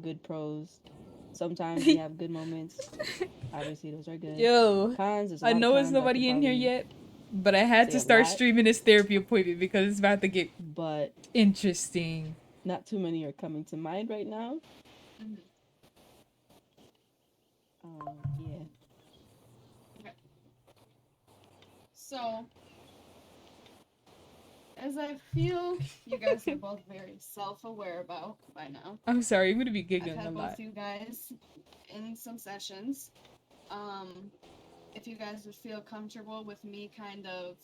good pros. Sometimes we have good moments. Obviously, those are good. Yo, Cons, there's a I lot of know it's cons. I could nobody in here probably yet, but I had say to a start lot, streaming this therapy appointment because it's about to get but interesting. not too many are coming to mind right now. Mhm. Yeah. Okay. So, as I feel you guys are both very self-aware about by now, I'm sorry, I'm gonna be I've giggling a had both lot. you guys in some sessions. Um, if you guys would feel comfortable with me kind of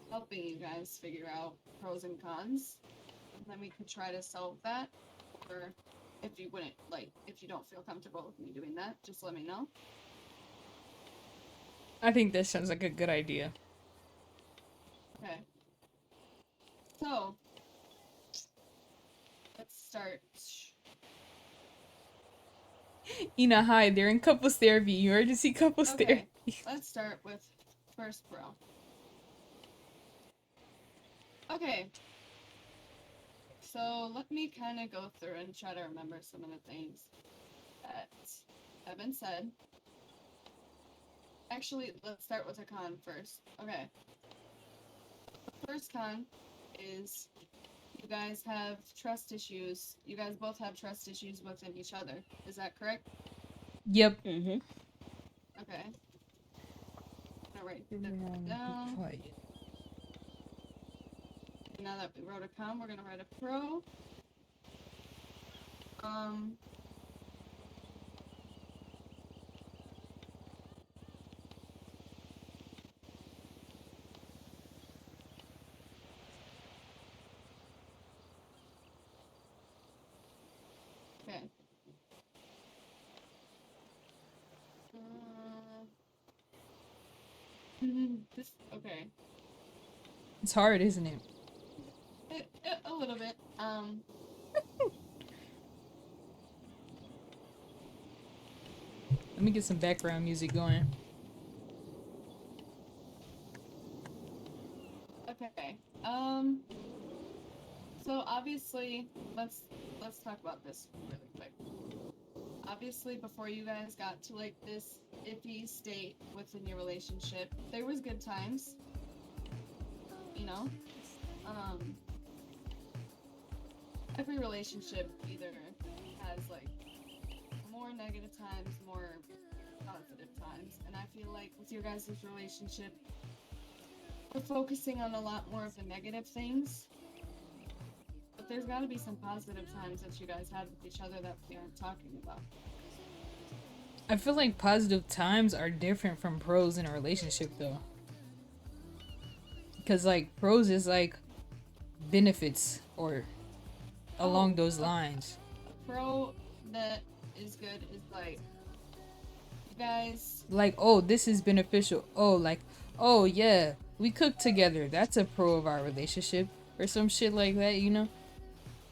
helping you guys figure out pros and cons, and then we could try to solve that. Or if you wouldn't like, if you don't feel comfortable with me doing that, just let me know. I think this sounds like a good idea. Okay. So let's start. Ina, hi, they're in couples therapy, emergency couples Okay, therapy. let's start with first pro. Okay, so let me kind of go through and try to remember some of the things that have been said. Actually, let's start with a con first. Okay, the first con is you guys have trust issues. You guys both have trust issues within each other. Is that correct? Yep. Mhm. Okay. I'm gonna write that Everyone be down. quiet. Now that we wrote a con, we're gonna write a pro. Um. Okay. Uh, this okay. It's hard, isn't it? A little bit. Let me get some background music going. Okay. So obviously, let's talk about this really quick. Obviously, before you guys got to like this iffy state within your relationship, there was good times. You know. Um. Every relationship either has like more negative times, more positive times, and I feel like with your guys' relationship, we're focusing on a lot more of the negative things. But there's got to be some positive times that you guys had with each other that we aren't talking about. I feel like positive times are different from pros in a relationship though. Because like pros is like benefits or along Oh, those lines. a pro that is good is like you guys. Like, oh, this is beneficial. Oh, like, oh yeah, we cook together. That's a pro of our relationship. Or some shit like that, you know?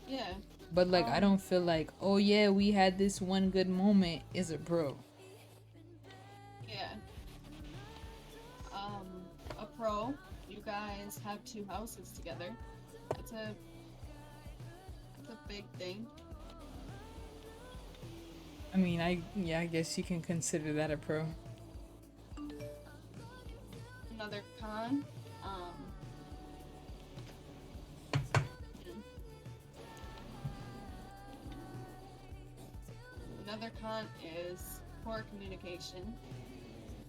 Yeah. But like I Um. don't feel like, oh yeah, we had this one good moment is a pro. Yeah. A pro. You guys have two houses together. That's a that's a big thing. I mean, I guess you can consider that a pro. Another con. Um. hmm, Another con is poor communication.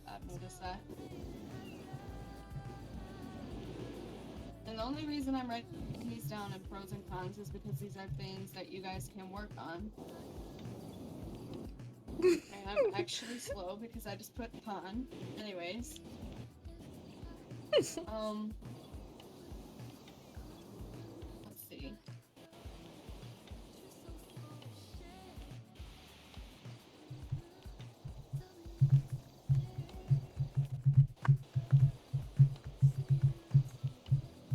I've noticed that. And the only reason I'm writing these down in pros and cons is because these are things that you guys can work on. And I'm actually slow because I just put con. Anyways, um, let's see.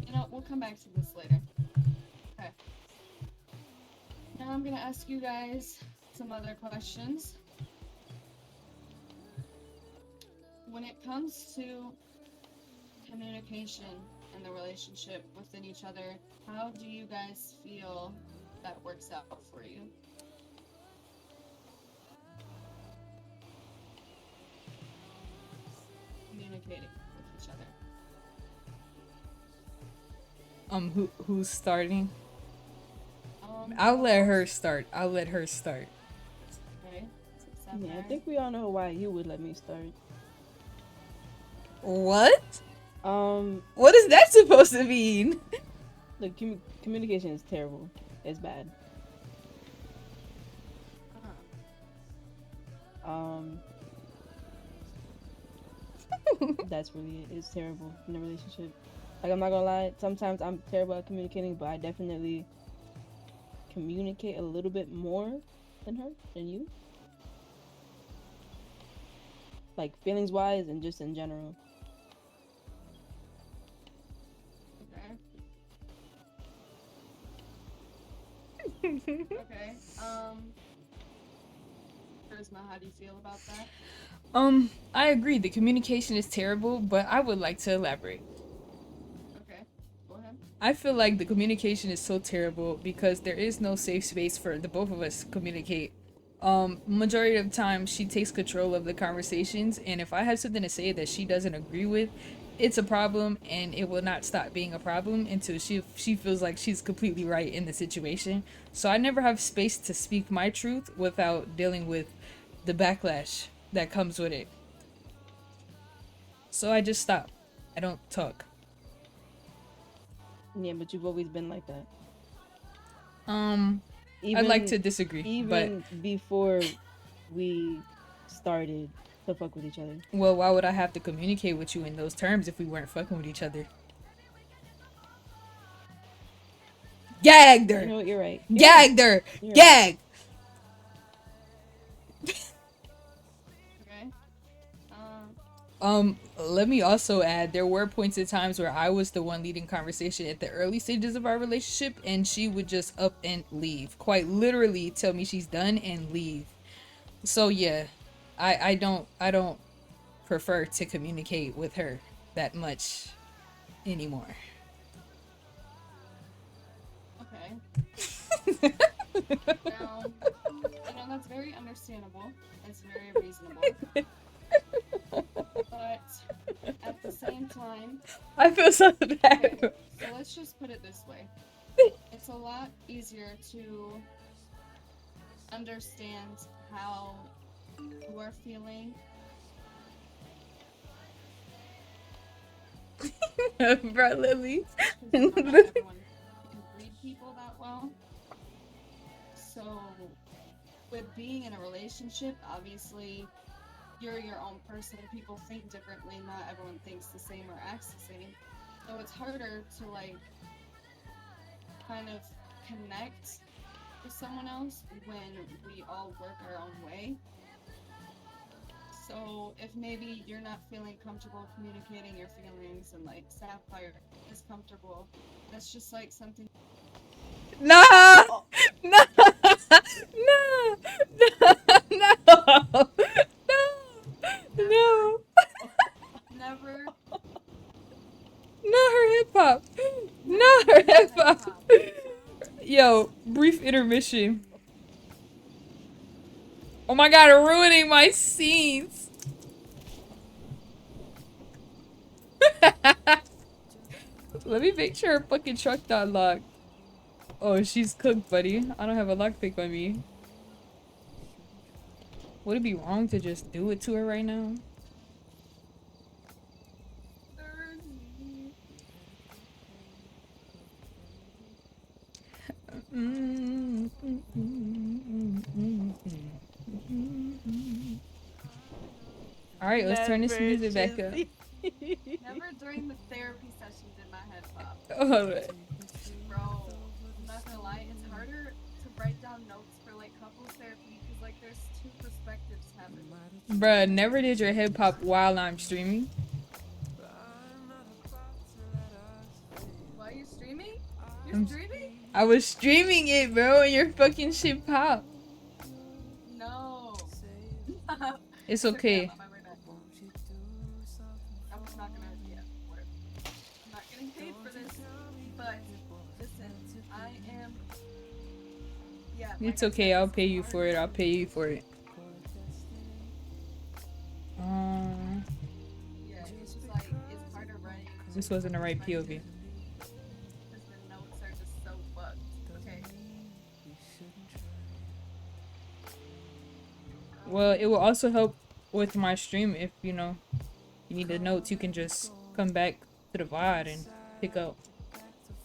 You know, we'll come back to this later. Okay. Now I'm gonna ask you guys some other questions. When it comes to communication and the relationship within each other, how do you guys feel that works out for you? communicating with each other. Who's starting? I'll let her start. I'll let her start. Okay. Yeah, I think we all know why you would let me start. What? Um, What is that supposed to mean? the communication is terrible. It's bad. That's really it. It's terrible in a relationship. Like, I'm not gonna lie, sometimes I'm terrible at communicating, but I definitely communicate a little bit more than you. Like, feelings wise and just in general. Okay. Okay. Karisma, how do you feel about that? I agree. The communication is terrible, but I would like to elaborate. Okay. Go ahead. I feel like the communication is so terrible because there is no safe space for the both of us to communicate. Majority of the time she takes control of the conversations, and if I have something to say that she doesn't agree with, it's a problem, and it will not stop being a problem until she feels like she's completely right in the situation. So I never have space to speak my truth without dealing with the backlash that comes with it. So I just stop. I don't talk. Yeah, but you've always been like that. I'd like to disagree, even but before we started to fuck with each other. well, why would I have to communicate with you in those terms if we weren't fucking with each other? Gagged her. You know what? You're right. Gagged her. You're Gag. Okay. Let me also add, there were points in times where I was the one leading conversation at the early stages of our relationship, and she would just up and leave. Quite literally tell me she's done and leave. So yeah, I don't prefer to communicate with her that much anymore. Okay. Now, that's very understandable. It's very reasonable. But at the same time, I feel so bad. Okay, so let's just put it this way. It's a lot easier to understand how you are feeling. Bro, Lily. Not everyone can read people that well. So, with being in a relationship, obviously, you're your own person. People think differently. Not everyone thinks the same or acts the same. So it's harder to, like, kind of connect with someone else when we all work our own way. So if maybe you're not feeling comfortable communicating your feelings and, like, Sapphire is comfortable, that's just like something. No! No! No! No! No! No! Never. Not her hip hop. Not her hip hop. Yo, brief intermission. Oh my god, ruining my scenes. Let me make sure her fucking truck not locked. Oh, she's cooked, buddy. I don't have a lockpick on me. Would it be wrong to just do it to her right now? Alright, let's turn this music back up. Never during the therapy session did my head pop. Alright. Bro, I'm not gonna lie, it's harder to write down notes for, like, couples therapy because, like, there's two perspectives happening. Bruh, never did your head pop while I'm streaming. Why are you streaming? You're streaming? I was streaming it, bro, and your fucking shit popped. No. It's okay. I'm on my way back. I'm not gonna work. I'm not getting paid for this, but listen, I am. Yeah. It's okay, I'll pay you for it. I'll pay you for it. Yeah, it's just This wasn't the right POV. Because the notes are just so fucked. Okay. Well, it will also help with my stream if, you know, you need the notes, you can just come back to the VOD and pick up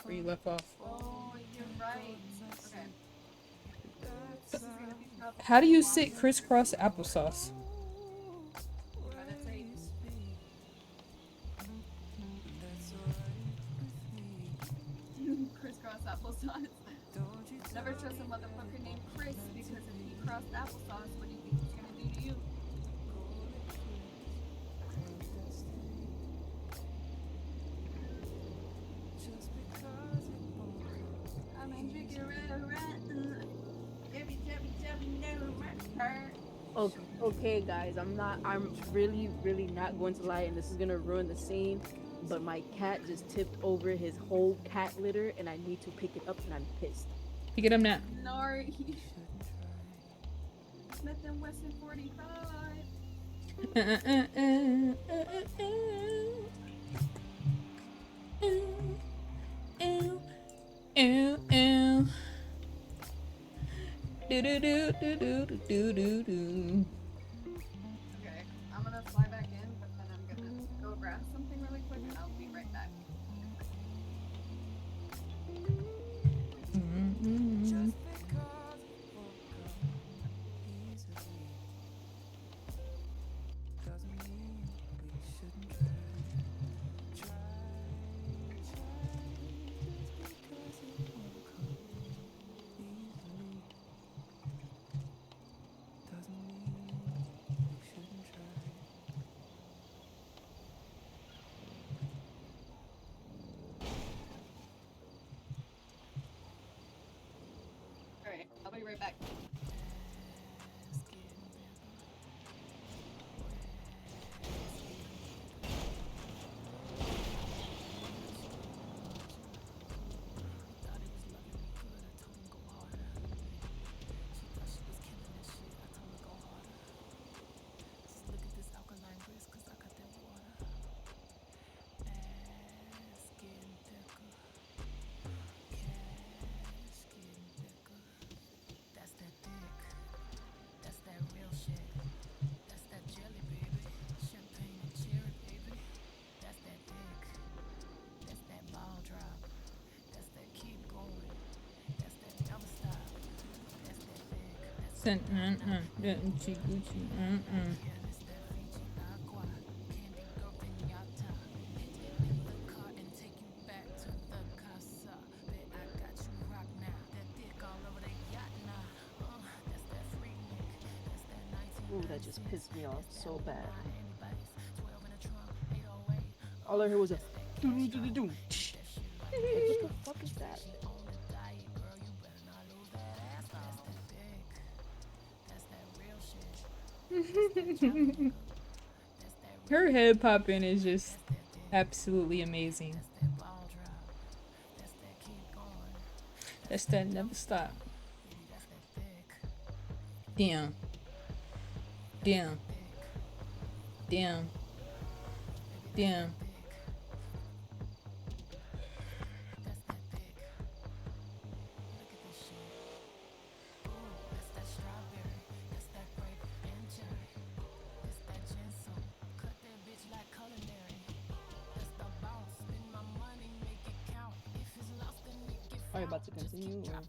where you left off. Oh, you're right. Okay. This is gonna be tough. How do you sit crisscross applesauce? Meditate. Crisscross applesauce. Never trust a motherfucker named Chris because if he crossed applesauce, what do you think he's gonna do to you? I'm in Okay, guys, I'm really not going to lie, and this is gonna ruin the scene, but my cat just tipped over his whole cat litter, and I need to pick it up, and I'm pissed. Pick it up now. Nari. Smith and Wesson 45. Do do do do do do do do. Okay, I'm gonna fly back in, but then I'm gonna go grab something really quick and I'll be right back. Mm-hmm. Alright, I'll be right back. Ooh, that just pissed me off so bad. All I heard was a doo-doo-doo-doo-doo. Like, what the fuck is that? Her head popping is just absolutely amazing. That's that never stop. Damn. Damn. Damn. Damn. Are you about to continue? Or?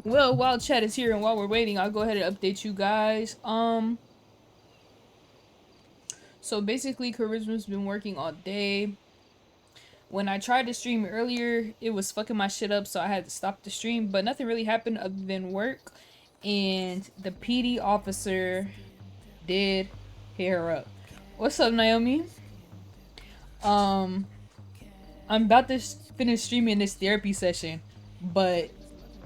Well, while chat is here and while we're waiting, I'll go ahead and update you guys. So basically, Karisma's been working all day. When I tried to stream earlier, it was fucking my shit up, so I had to stop the stream. But nothing really happened other than work, and the PD officer did hit her up. What's up, Naomi? Um, I'm about to finish streaming this therapy session, but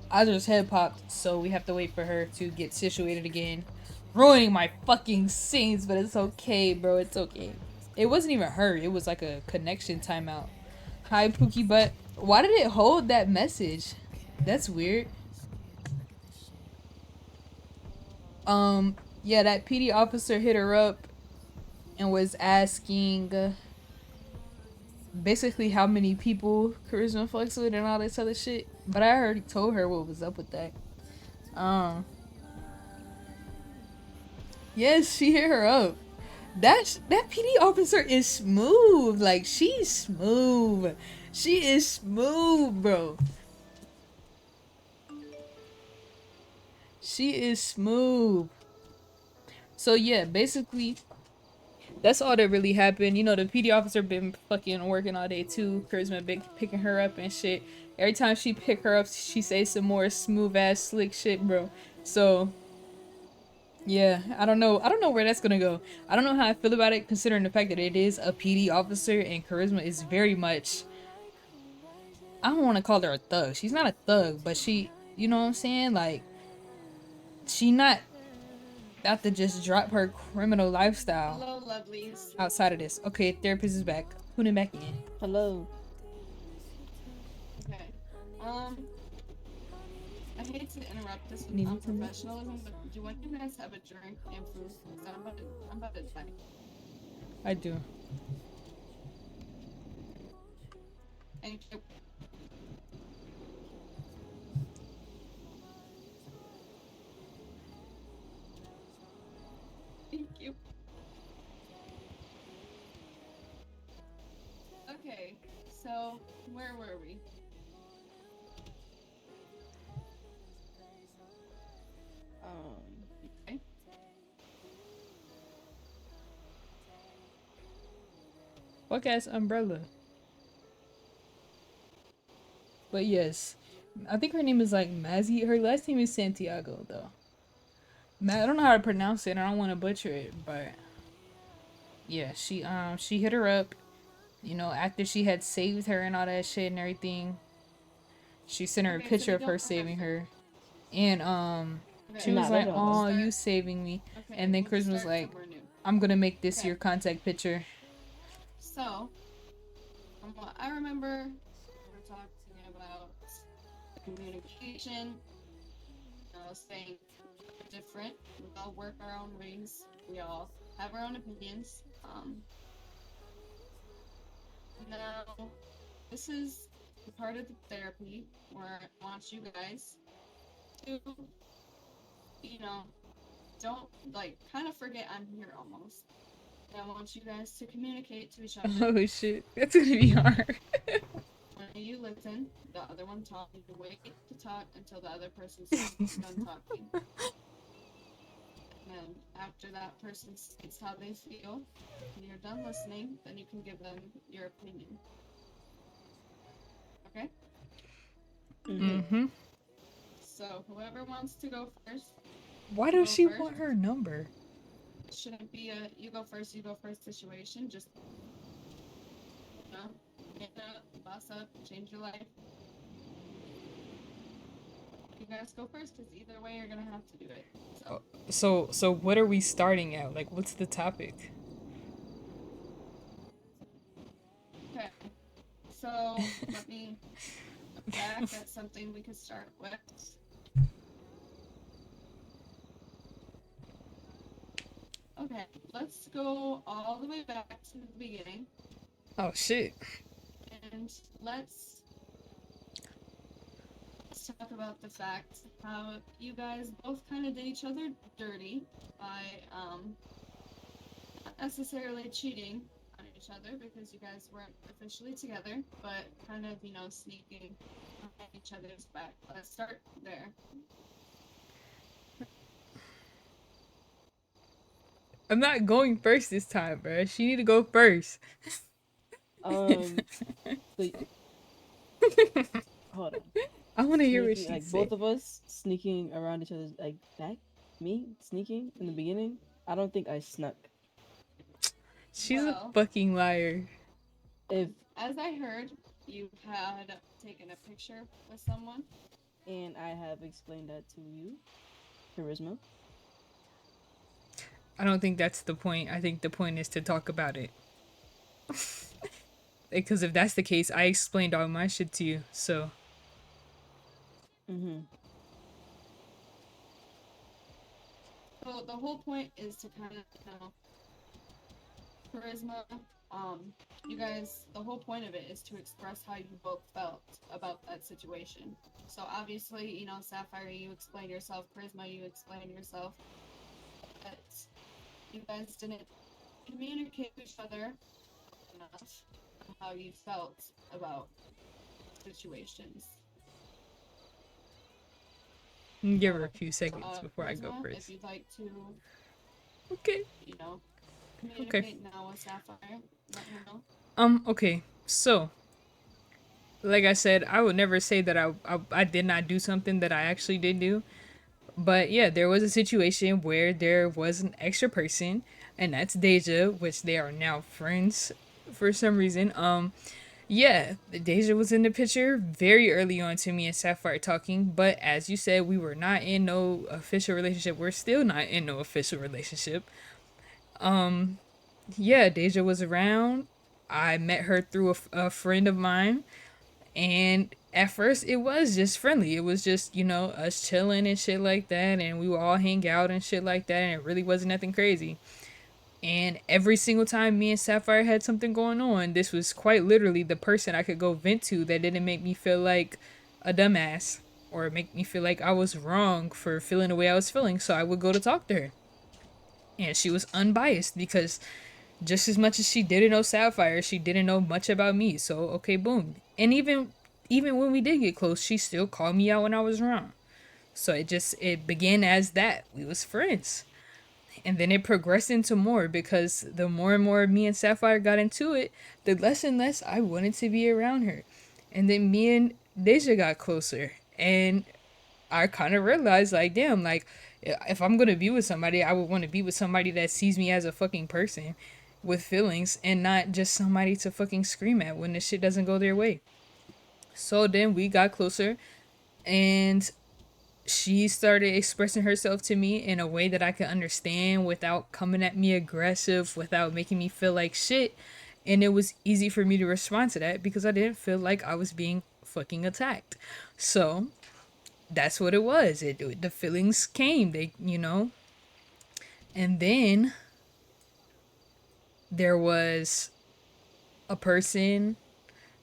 I just head popped, so we have to wait for her to get situated again. Ruining my fucking scenes, but it's okay, bro. It's okay. It wasn't even her. It was like a connection timeout. Hi, Pookie Butt. Why did it hold that message? That's weird. Yeah, that PD officer hit her up and was asking basically how many people Charisma fucks with and all this other shit. But I already told her what was up with that. Yes, she hit her up. That PD officer is smooth. Like, she's smooth. She is smooth, bro. She is smooth. So yeah, basically, that's all that really happened. You know, the PD officer been fucking working all day too. Charisma been picking her up and shit. Every time she pick her up, she say some more smooth ass slick shit, bro. So yeah, I don't know. I don't know where that's gonna go. I don't know how I feel about it, considering the fact that it is a PD officer and Charisma is very much. I don't want to call her a thug. She's not a thug, but she, you know what I'm saying? Like, she not about to just drop her criminal lifestyle Hello, lovelies. outside of this. Okay, therapist is back. Tuning back in. Hello. Okay. I hate to interrupt this with Need me to move? unprofessionalism, but do you want you guys have a drink and food? 'Cause I'm about to die. I do. Thank you. Thank you. Okay, so where were we? Okay. Fuck ass umbrella. But yes, I think her name is like Mazzy. Her last name is Santiago though. I don't know how to pronounce it. I don't want to butcher it, but yeah, she hit her up. You know, after she had saved her and all that shit and everything, she sent her a Okay, so picture we of her don't. saving Okay. her, and she Okay. was Nah, that like, don't "Oh, go. you saving me," Okay, and then we'll Chris was start like, somewhere new. "I'm gonna make this Okay. your contact picture." So, from what I remember, we're talking about communication, staying different. We all work our own ways. We all have our own opinions. Now, this is the part of the therapy where I want you guys to, you know, don't like kind of forget I'm here almost. And I want you guys to communicate to each other. Oh shit, that's gonna be hard. When you listen, the other one talk. You wait to talk until the other person's done talking. And then after that person states how they feel, and you're done listening, then you can give them your opinion. Okay? Mm-hmm. So whoever wants to go first, Why go does she first. want her number? It shouldn't be a you go first situation. Just, get up, boss up, change your life. You guys go first, because either way you're gonna have to do it. So what are we starting at? Like, what's the topic? Okay. So let me look back at something we could start with. Okay, let's go all the way back to the beginning, Oh shit. and let's talk about the fact how you guys both kind of did each other dirty by not necessarily cheating on each other because you guys weren't officially together, but kind of, sneaking behind each other's back. Let's start there. I'm not going first this time, bro. She need to go first. Um, so hold on. I want to hear what Sneaking, she like say. both of us sneaking around each other's like back. Me sneaking in the beginning. I don't think I snuck. She's a Well, fucking liar. If as I heard, you had taken a picture with someone. and I have explained that to you, Charisma. I don't think that's the point. I think the point is to talk about it. Because if that's the case, I explained all my shit to you. So Mm-hmm. So the whole point is to kind of, charisma. You guys, the whole point of it is to express how you both felt about that situation. So obviously, Sapphire, you explain yourself. Charisma, you explain yourself. But you guys didn't communicate with each other enough on how you felt about situations. give her a So, few seconds before I go Charisma, if first. you'd like to, Okay. you know, Okay. communicate now with Sapphire, let her know. Okay. So, like I said, I would never say that I did not do something that I actually did do. But yeah, there was a situation where there was an extra person, and that's Deja, which they are now friends for some reason. Yeah, Deja was in the picture very early on to me and Sapphire talking, but as you said, we were not in no official relationship. We're still not in no official relationship. Yeah, Deja was around. I met her through a friend of mine, and at first it was just friendly. It was just, us chilling and shit like that, and we would all hang out and shit like that, and it really wasn't nothing crazy. And every single time me and Sapphire had something going on, this was quite literally the person I could go vent to that didn't make me feel like a dumbass or make me feel like I was wrong for feeling the way I was feeling. So I would go to talk to her. And she was unbiased because just as much as she didn't know Sapphire, she didn't know much about me. So okay, boom. And even when we did get close, she still called me out when I was wrong. So it began as that. We was friends. And then it progressed into more because the more and more me and Sapphire got into it, the less and less I wanted to be around her. And then me and Deja got closer. And I kind of realized, like, damn, like, if I'm going to be with somebody, I would want to be with somebody that sees me as a fucking person with feelings and not just somebody to fucking scream at when the shit doesn't go their way. So then we got closer, and she started expressing herself to me in a way that I could understand without coming at me aggressive, without making me feel like shit. And it was easy for me to respond to that because I didn't feel like I was being fucking attacked. So that's what it was. The feelings came, and then there was a person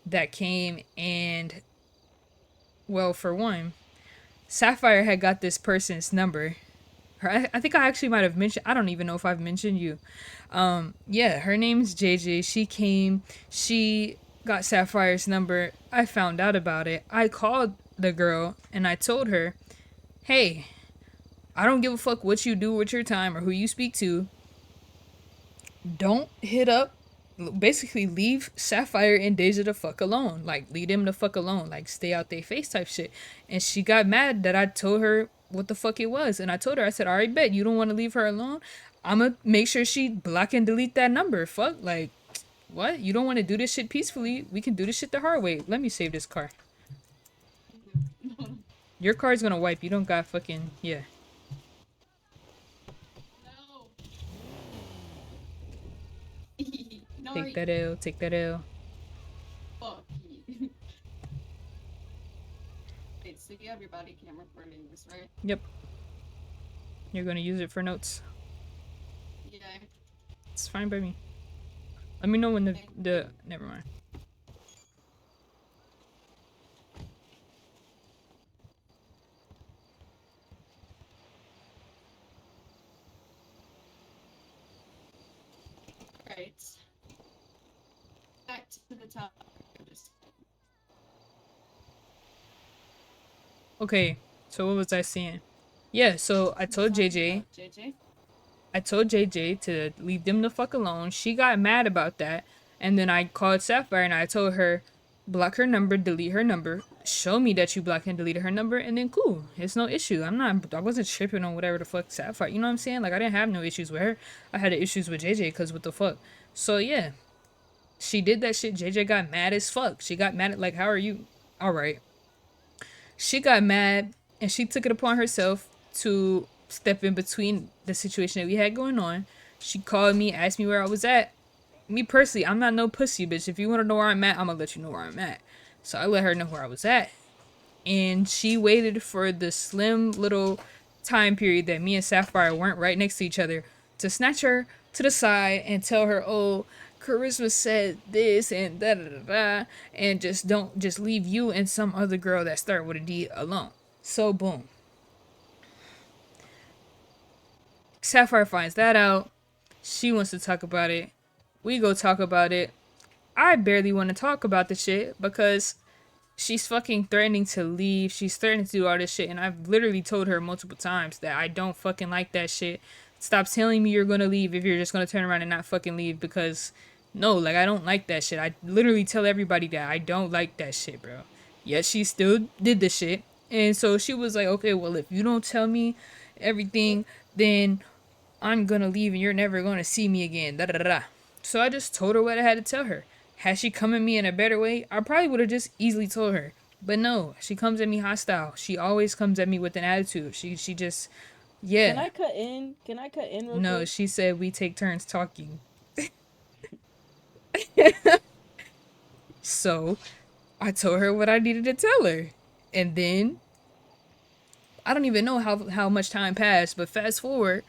that came and, well, for one, Sapphire had got this person's number. I think I actually might have mentioned. I don't even know if I've mentioned you. Yeah, her name's JJ. She came. She got Sapphire's number. I found out about it. I called the girl and I told her, "Hey, I don't give a fuck what you do with your time or who you speak to. Don't hit up. Basically, leave Sapphire and Deja the fuck alone. Like, leave them the fuck alone. Like, stay out their face type shit." And she got mad that I told her what the fuck it was. And I told her, I said, "Alright, bet you don't want to leave her alone. I'ma make sure she block and delete that number. Fuck, like, what? You don't want to do this shit peacefully? We can do this shit the hard way. Let me save this car. Your car's gonna wipe. You don't got fucking, yeah. No. No, Take that L. Take that L. fuck you. Wait, so you have your body cam recording this, right? Yep. You're gonna use it for notes. Yeah. It's fine by me. Let me know when Okay. never mind. Right. Back to the top. Okay, so what was I saying? Yeah, so JJ. I told JJ to leave them the fuck alone. She got mad about that. And then I called Sapphire and I told her, block her number, delete her number, show me that you blocked and deleted her number, and then cool. It's no issue. I wasn't tripping on whatever the fuck Sapphire, you know what I'm saying? Like, I didn't have no issues with her. I had issues with JJ because what the fuck. So yeah, she did that shit. JJ got mad as fuck. She got mad at, like, how are you? All right. She got mad and she took it upon herself to step in between the situation that we had going on. She called me, asked me where I was at. Me personally, I'm not no pussy, bitch. If you want to know where I'm at, I'm gonna let you know where I'm at. So I let her know where I was at. And she waited for the slim little time period that me and Sapphire weren't right next to each other to snatch her to the side and tell her, oh, Karisma said this and da da da da, and just leave you and some other girl that start with a D alone. So boom. Sapphire finds that out. She wants to talk about it. We go talk about it. I barely want to talk about the shit because she's fucking threatening to leave. She's threatening to do all this shit. And I've literally told her multiple times that I don't fucking like that shit. Stop telling me you're going to leave if you're just going to turn around and not fucking leave. Because, no, like, I don't like that shit. I literally tell everybody that I don't like that shit, bro. Yet she still did the shit. And so she was like, okay, well, if you don't tell me everything, then I'm going to leave and you're never going to see me again. Da da da da. So I just told her what I had to tell her. Had she come at me in a better way, I probably would have just easily told her. But no, she comes at me hostile. She always comes at me with an attitude. She just, yeah. Can I cut in? Can I cut in real No, quick? she said we take turns talking. So I told her what I needed to tell her. And then I don't even know how much time passed, but fast forward,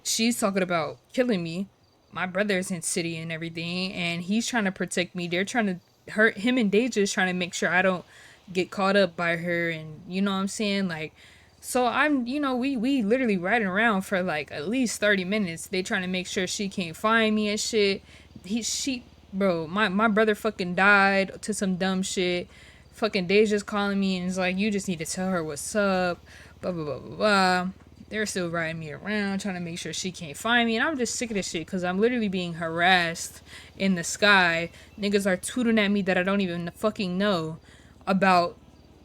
she's talking about killing me. My brother's in city and everything, and he's trying to protect me. They're trying to hurt him, and Deja's trying to make sure I don't get caught up by her, and you know what I'm saying? Like, so I'm, we literally riding around for like at least 30 minutes. They trying to make sure she can't find me and shit. Bro, my brother fucking died to some dumb shit. Fucking Deja's calling me and is like, you just need to tell her what's up. Blah blah blah blah blah. They're still riding me around, trying to make sure she can't find me. And I'm just sick of this shit because I'm literally being harassed in the sky. Niggas are tooting at me that I don't even fucking know about,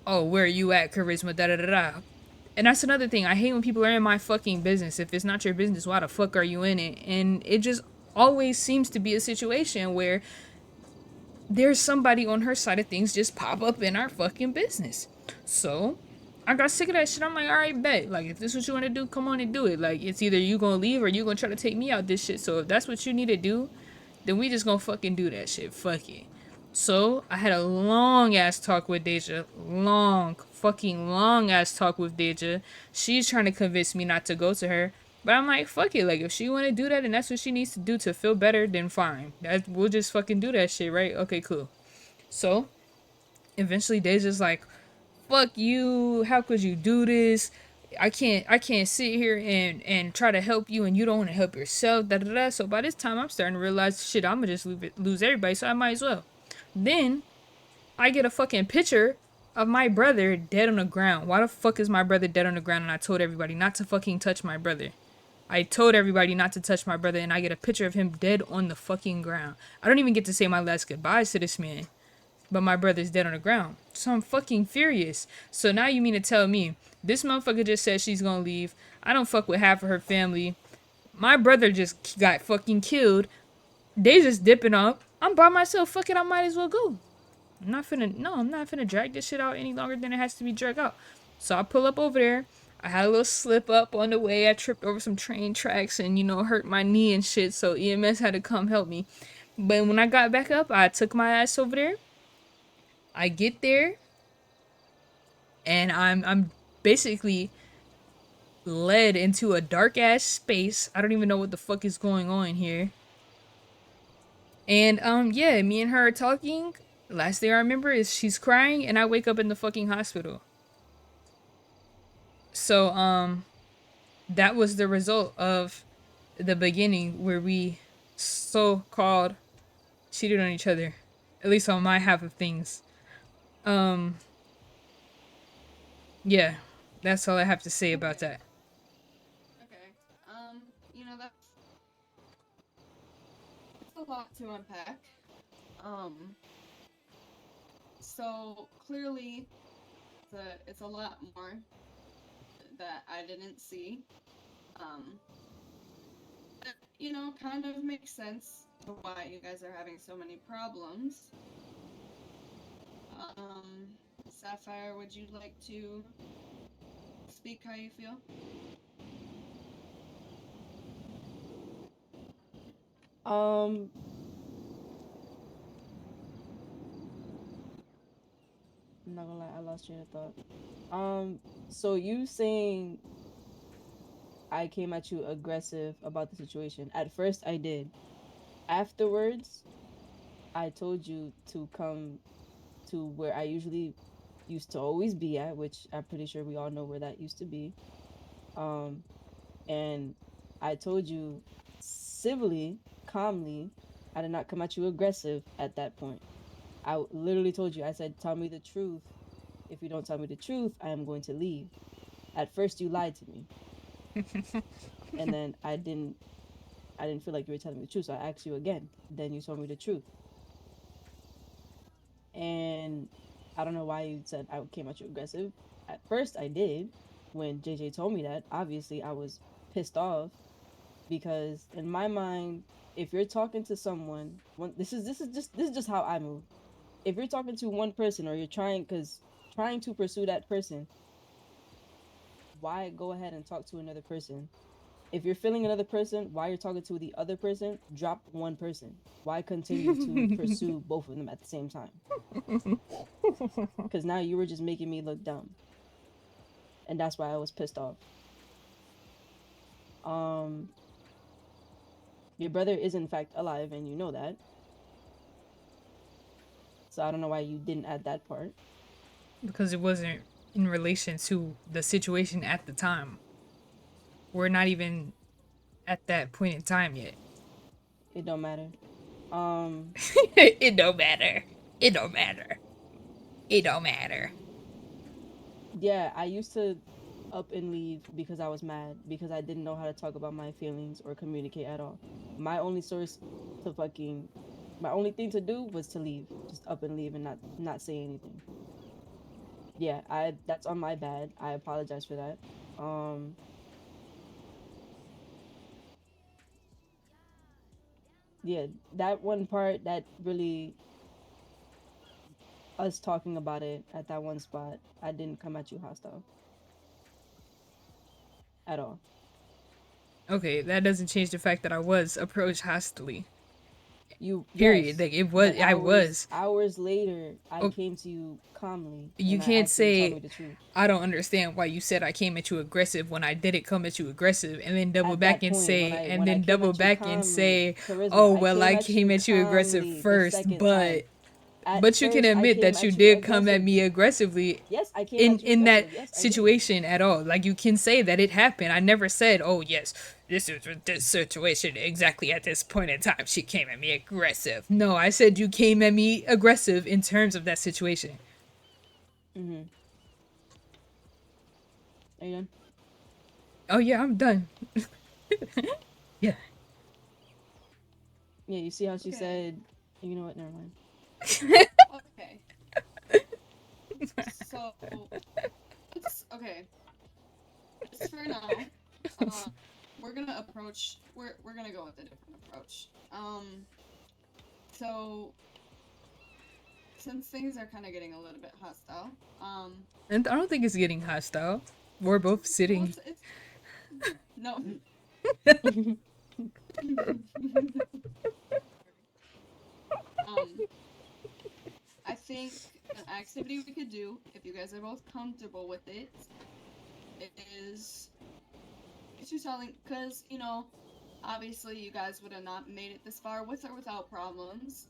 oh, where you at, Karisma, da da da da. And that's another thing. I hate when people are in my fucking business. If it's not your business, why the fuck are you in it? And it just always seems to be a situation where there's somebody on her side of things just pop up in our fucking business. So I got sick of that shit. I'm like, all right, bet. Like, if this is what you want to do, come on and do it. Like, it's either you gonna leave or you gonna try to take me out this shit. So if that's what you need to do, then we just gonna fucking do that shit. Fuck it. So I had a long ass talk with Deja. Long ass talk with Deja. She's trying to convince me not to go to her. But I'm like, fuck it. Like, if she want to do that and that's what she needs to do to feel better, then fine. We'll just fucking do that shit, right? Okay, cool. So eventually Deja's like, fuck you, how could you do this? I can't sit here and try to help you and you don't want to help yourself, da da da. So by this time I'm starting to realize, shit, I'm gonna just lose everybody, so I might as well. Then I get a fucking picture of my brother dead on the ground. Why the fuck is my brother dead on the ground? And I told everybody not to fucking touch my brother. I told everybody not to touch my brother, and I get a picture of him dead on the fucking ground. I don't even get to say my last goodbyes to this man. But my brother's dead on the ground. So I'm fucking furious. So now you mean to tell me this motherfucker just said she's gonna leave. I don't fuck with half of her family. My brother just got fucking killed. They just dipping up. I'm by myself. Fuck it, I might as well go. I'm not finna drag this shit out any longer than it has to be dragged out. So I pull up over there. I had a little slip up on the way. I tripped over some train tracks and, hurt my knee and shit. So EMS had to come help me. But when I got back up, I took my ass over there. I get there and I'm basically led into a dark ass space. I don't even know what the fuck is going on here. And yeah, me and her are talking. Last thing I remember is she's crying and I wake up in the fucking hospital. So that was the result of the beginning where we so-called cheated on each other. At least on my half of things. Yeah, that's all I have to say about that. Okay. That's a lot to unpack. So clearly, it's a lot more that I didn't see. That, kind of makes sense to why you guys are having so many problems. Sapphire, would you like to speak how you feel? Um, I'm not gonna lie, I lost train of thought. So you saying I came at you aggressive about the situation. At first I did. Afterwards, I told you to come to where I usually used to always be at, which I'm pretty sure we all know where that used to be. Um, and I told you civilly, calmly, I did not come at you aggressive at that point. I literally told you, I said, tell me the truth. If you don't tell me the truth, I am going to leave. At first, you lied to me. And then I didn't feel like you were telling me the truth, so I asked you again. Then you told me the truth. And I don't know why you said I came at you aggressive. At first, I did. When JJ told me that, obviously, I was pissed off because in my mind, if you're talking to someone, this is just how I move. If you're talking to one person or you're trying to pursue that person, why go ahead and talk to another person? If you're feeling another person while you're talking to the other person, drop one person. Why continue to pursue both of them at the same time? Because now you were just making me look dumb. And that's why I was pissed off. Your brother is in fact alive, and you know that. So I don't know why you didn't add that part. Because it wasn't in relation to the situation at the time. We're not even at that point in time yet. It don't matter. It don't matter. It don't matter. It don't matter. Yeah, I used to up and leave because I was mad because I didn't know how to talk about my feelings or communicate at all. My only source to fucking my only thing to do was to leave, just up and leave and not say anything. Yeah, I that's on my bad. I apologize for that. Yeah, that one part that really us talking about it at that one spot, I didn't come at you hostile at all. Okay, that doesn't change the fact that I was approached hostilely. You Period. yes, Like it was. but I was. hours later, I Oh, came to you calmly you and I can't asked you to tell say me the truth. I don't understand why you said I came at you aggressive when I didn't come at you aggressive, and then double At back that and point, say, and when I then came double at you back and calmly, say, Charisma, oh I well, came I at came you at you aggressive calmly the first, second time. At but you can first, I admit came that you at you did come at me aggressively. aggressively Yes, I came in at you in that aggressive. Yes, I did. situation at all. Like you can say that it happened. I never said, oh yes, this is this situation exactly at this point in time. She came at me aggressive. No, I said you came at me aggressive in terms of that situation. Mm-hmm. Are you done? Oh yeah, I'm done. Yeah. Yeah, you see how she Okay. said, you know what, never mind. Okay. So, okay. Just for now, we're gonna go with a different approach. So since things are kind of getting a little bit hostile, And I don't think it's getting hostile. We're both well, sitting. it's no. um, I think an activity we could do, if you guys are both comfortable with it, is to telling, because obviously you guys would have not made it this far with or without problems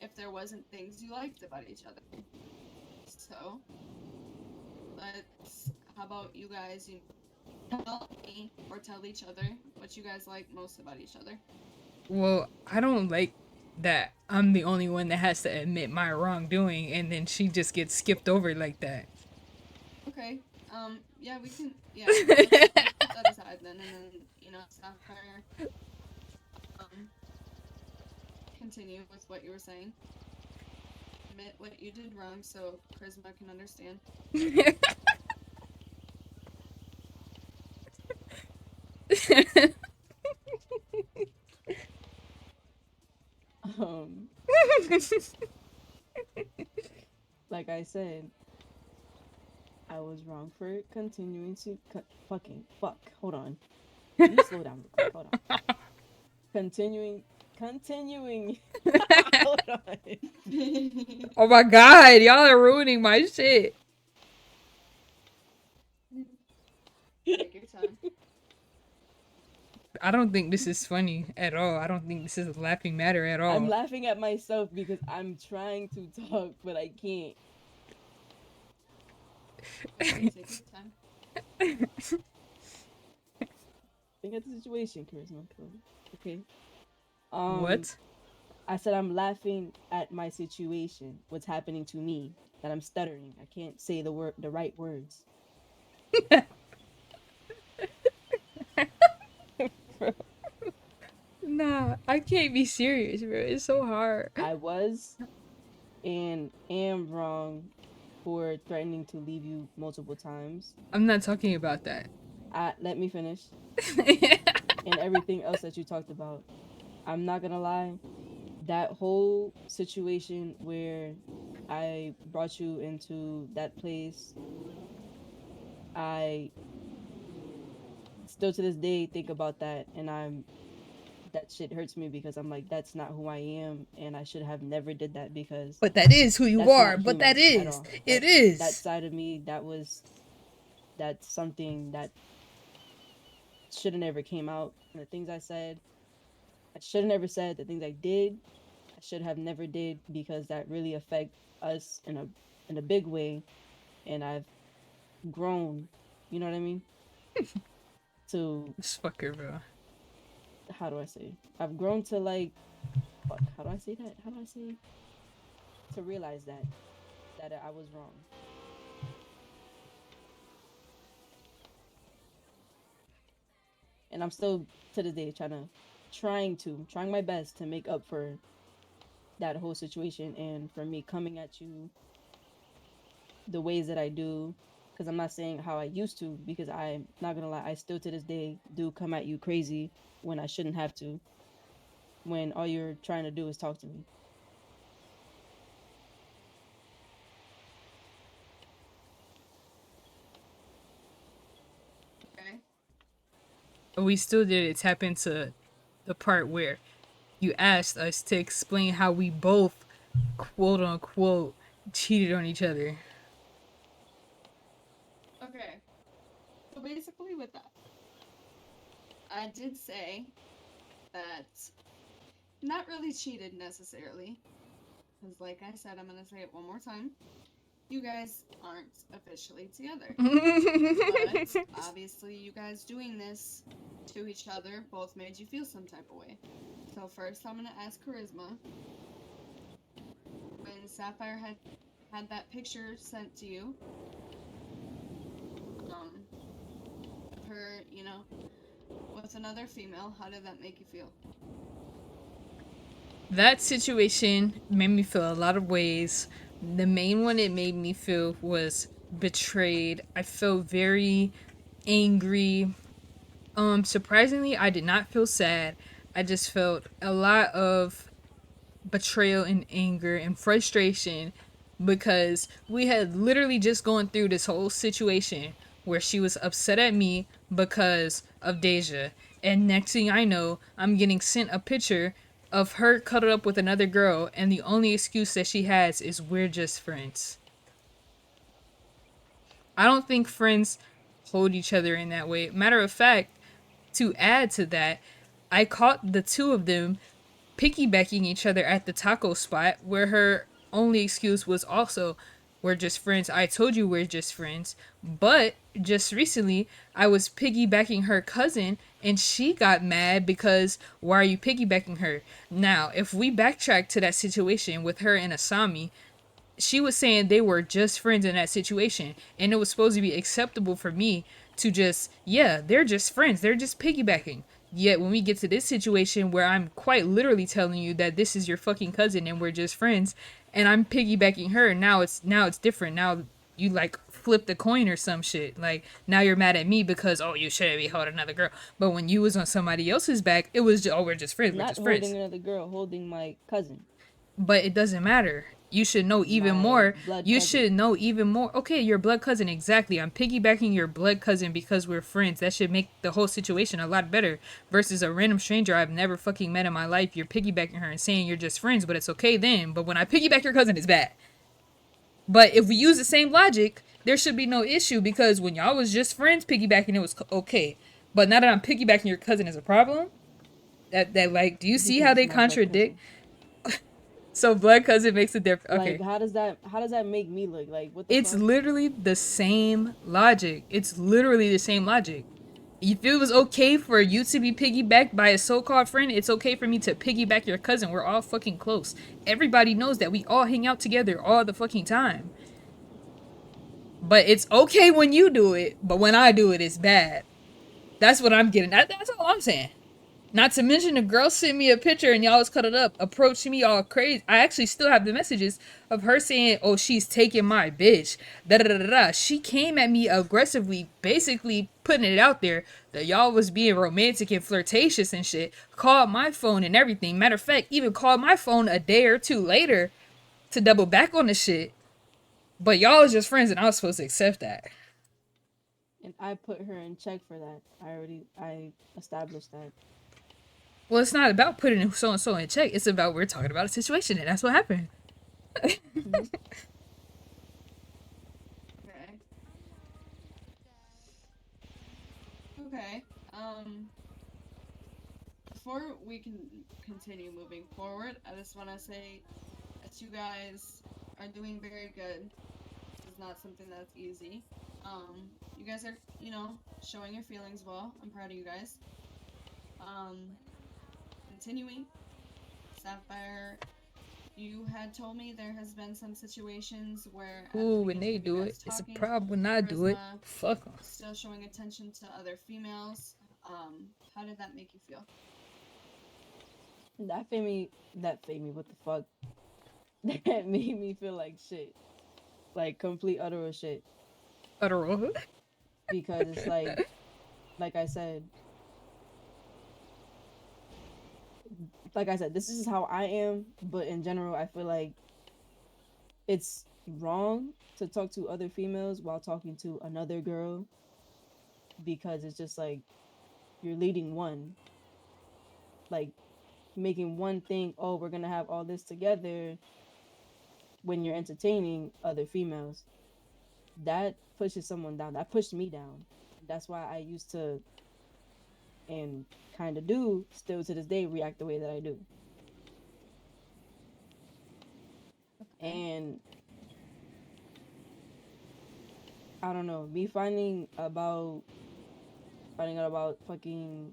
if there wasn't things you liked about each other. So how about you guys tell me or tell each other what you guys like most about each other. Well, I don't like that I'm the only one that has to admit my wrongdoing and then she just gets skipped over like that. Okay. Yeah, we can. Yeah, let's put that aside then, and then Sapphire, continue with what you were saying. admit what you did wrong so Karisma can understand. Um, like I said, I was wrong for continuing to fucking fuck. Hold on. You slow down real quick. Hold on. Continuing. Hold on. Oh my god, y'all are ruining my shit. Take your time. I don't think this is funny at all. I don't think this is a laughing matter at all. I'm laughing at myself because I'm trying to talk, but I can't. Okay, take your time. Think of the situation, Charisma. Okay. What? I said I'm laughing at my situation. What's happening to me? That I'm stuttering. I can't say the right words. Nah, I can't be serious, bro. It's so hard. I was and am wrong for threatening to leave you multiple times. I'm not talking about that. Let me finish. And everything else that you talked about. I'm not gonna lie. That whole situation where I brought you into that place, I still to this day think about that, and that shit hurts me because I'm like, that's not who I am, and I should have never did that because But that is who you that's are. not But that human at is. all. It That is. side of me, that's something that should have never came out. And the things I said, I should have never said. The things I did, I should have never did because that really affect us in a big way. And I've grown, you know what I mean? To This fucker, bro. how do I say? I've grown to like, fuck. How do I say that? How do I say? To realize that I was wrong. And I'm still to this day trying my best to make up for that whole situation and for me coming at you the ways that I do, because I'm not saying how I used to, because I'm not gonna lie, I still to this day do come at you crazy when I shouldn't have to, when all you're trying to do is talk to me. Okay. We still didn't tap into the part where you asked us to explain how we both, quote unquote, cheated on each other. Okay. So basically with that, I did say that not really cheated necessarily. Because like I said, I'm gonna say it one more time. You guys aren't officially together. But obviously you guys doing this to each other both made you feel some type of way. So first I'm gonna ask Karisma. When Sapphire had that picture sent to you, her, with another female, how did that make you feel? That situation made me feel a lot of ways. The main one it made me feel was betrayed. I felt very angry. Surprisingly, I did not feel sad. I just felt a lot of betrayal and anger and frustration because we had literally just gone through this whole situation where she was upset at me because of Deja. And next thing I know, I'm getting sent a picture of her cuddled up with another girl, and the only excuse that she has is we're just friends. I don't think friends hold each other in that way. Matter of fact, to add to that, I caught the two of them piggybacking each other at the taco spot where her only excuse was also we're just friends. I told you we're just friends. But just recently I was piggybacking her cousin and she got mad because why are you piggybacking her? Now, if we backtrack to that situation with her and Asami, she was saying they were just friends in that situation and it was supposed to be acceptable for me to just, yeah, they're just friends, they're just piggybacking. Yet when we get to this situation where I'm quite literally telling you that this is your fucking cousin and we're just friends, and I'm piggybacking her. Now it's different. Now you like flip the coin or some shit. Like now you're mad at me because oh you shouldn't be holding another girl. But when you was on somebody else's back, it was just, oh we're just friends. We're Not just friends. holding another girl, holding my cousin, But it doesn't matter. You should know even my more. blood You cousin. should know even more. Okay, your blood cousin, exactly. I'm piggybacking your blood cousin because we're friends. That should make the whole situation a lot better versus a random stranger I've never fucking met in my life. You're piggybacking her and saying you're just friends, but it's okay then. But when I piggyback your cousin, it's bad. But if we use the same logic, there should be no issue because when y'all was just friends, piggybacking it was okay. But now that I'm piggybacking your cousin is a problem. That like, do you see Because how it's they my blood contradict? cousin. So blood cousin makes a difference. Like, Okay. how does that make me look? Like, what the It's fuck? literally the same logic. It's literally the same logic. If it was okay for you to be piggybacked by a so-called friend, it's okay for me to piggyback your cousin. We're all fucking close. Everybody knows that we all hang out together all the fucking time. But it's okay when you do it, but when I do it, it's bad. That's what I'm getting. That's all I'm saying. Not to mention the girl sent me a picture and y'all was cut it up, approaching me all crazy. I actually still have the messages of her saying, oh, she's taking my bitch. Da da da da da. She came at me aggressively, basically putting it out there that y'all was being romantic and flirtatious and shit. Called my phone and everything. Matter of fact, even called my phone a day or two later to double back on the shit. But y'all was just friends and I was supposed to accept that. And I put her in check for that. I established that. Well, it's not about putting so and so in check. It's about we're talking about a situation and that's what happened. Mm-hmm. Okay. Okay. Before we can continue moving forward, I just want to say that you guys are doing very good. This is not something that's easy. You guys are, showing your feelings well. I'm proud of you guys. Continuing. Sapphire, you had told me there has been some situations where at the Ooh, when beginning they of you do guys it, it's a talking, problem when I do it. Karisma Fuck 'em. still showing attention to other females. How did that make you feel? That made me. What the fuck? That made me feel like shit, like complete utter shit. Utteral. Because it's like I said, this is how I am. But in general, I feel like it's wrong to talk to other females while talking to another girl because it's just like you're leading one, like making one think, oh, we're gonna have all this together when you're entertaining other females. That pushes someone down. That pushed me down. That's why I used to and kind of do still to this day react the way that I do. Okay. And I don't know, me finding out about fucking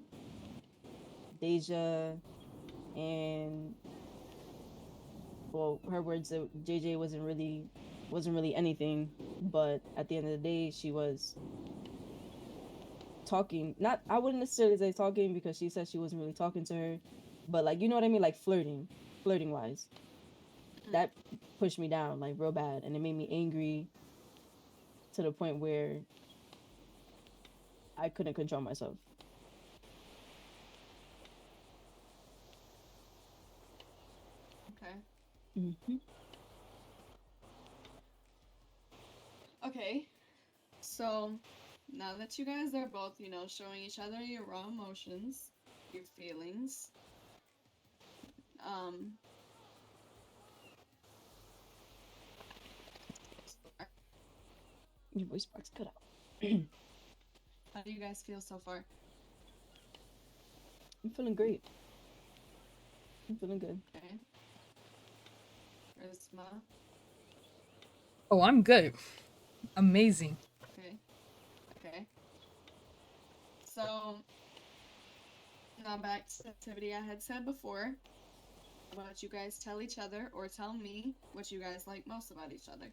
Deja and well, her words that JJ wasn't really anything, but at the end of the day, she was talking. Not, I wouldn't necessarily say talking because she said she wasn't really talking to her, but like you know what I mean, like flirting wise. That pushed me down like real bad, and it made me angry to the point where I couldn't control myself. Okay. Mm-hmm. Okay. So now that you guys are both, showing each other your raw emotions, your feelings, Your voice box cut out. how do you guys feel so far? I'm feeling great. I'm feeling good. Okay. Charisma. Oh, I'm good. Amazing. Okay. Okay. So now back to the activity I had said before. Why don't you guys tell each other or tell me what you guys like most about each other?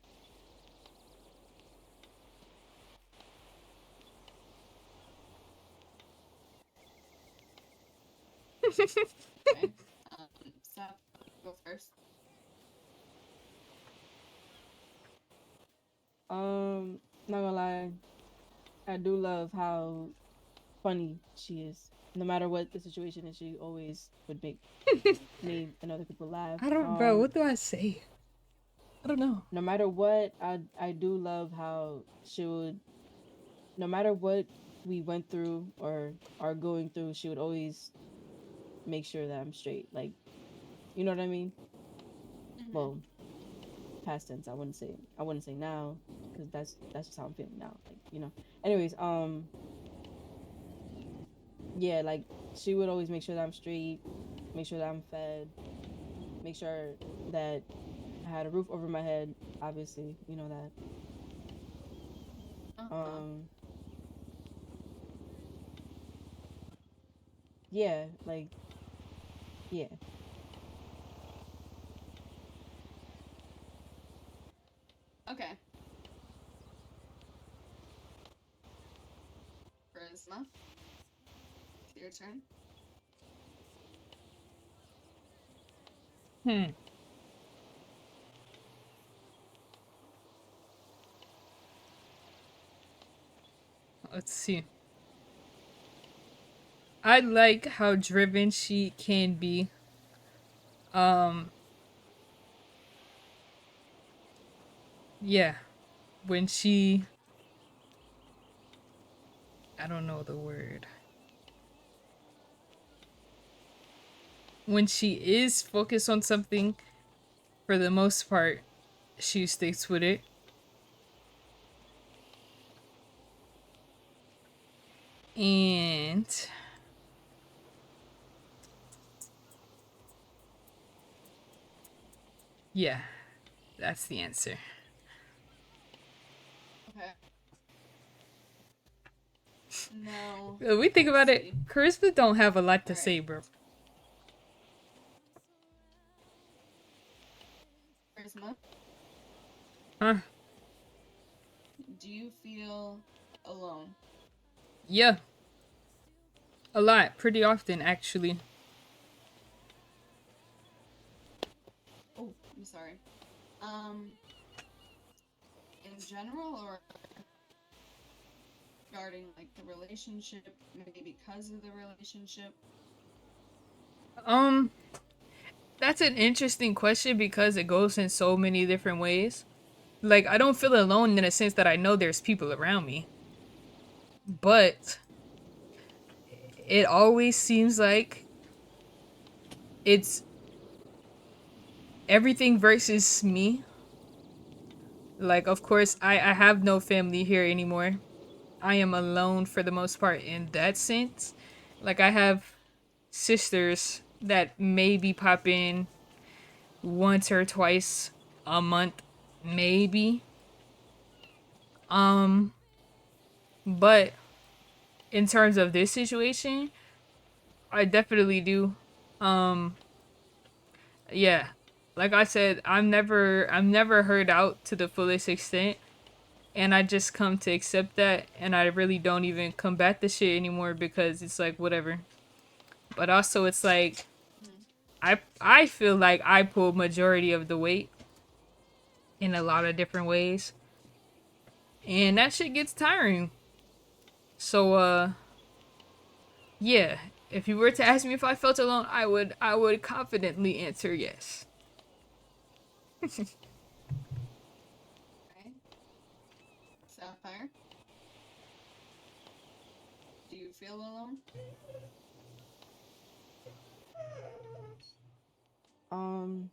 Okay. Seth, go first. Not gonna lie, I do love how funny she is. No matter what the situation is, she always would make me and other people laugh. I don't, bro. What do I say? I don't know. No matter what, I do love how she would. No matter what we went through or are going through, she would always make sure that I'm straight. Like, you know what I mean? Mm-hmm. Well, past tense. I wouldn't say now because that's just how I'm feeling now. Like, you know. Anyways, yeah, like she would always make sure that I'm straight, make sure that I'm fed, make sure that I had a roof over my head. Obviously, you know that. Uh-huh. Yeah, like yeah. Okay. Charisma. It's your turn. Hmm. Let's see. I like how driven she can be. Um. Yeah. When she. I don't know the word. When she is focused on something, for the most part, she sticks with it. And yeah, that's the answer. Okay. Now, We think let's about it. see. Charisma don't have a lot to All right. say, bro. Charisma, Huh? do you feel alone? Yeah, a lot, pretty often actually. Oh, I'm sorry. Um, in general or regarding like the relationship, maybe because of the relationship? Um, that's an interesting question because it goes in so many different ways. Like I don't feel alone in a sense that I know there's people around me, but it always seems like it's everything versus me. Like, of course, I have no family here anymore. I am alone for the most part in that sense. Like, I have sisters that maybe pop in once or twice a month, maybe. Um, but in terms of this situation, I definitely do. Um, yeah. Like I said, I'm never heard out to the fullest extent. And I just come to accept that, and I really don't even combat the shit anymore because it's like whatever. But also it's like Mm-hmm. I feel like I pull majority of the weight in a lot of different ways. And that shit gets tiring. So yeah, if you were to ask me if I felt alone, I would confidently answer yes. Okay. Sapphire, do you feel alone? Um,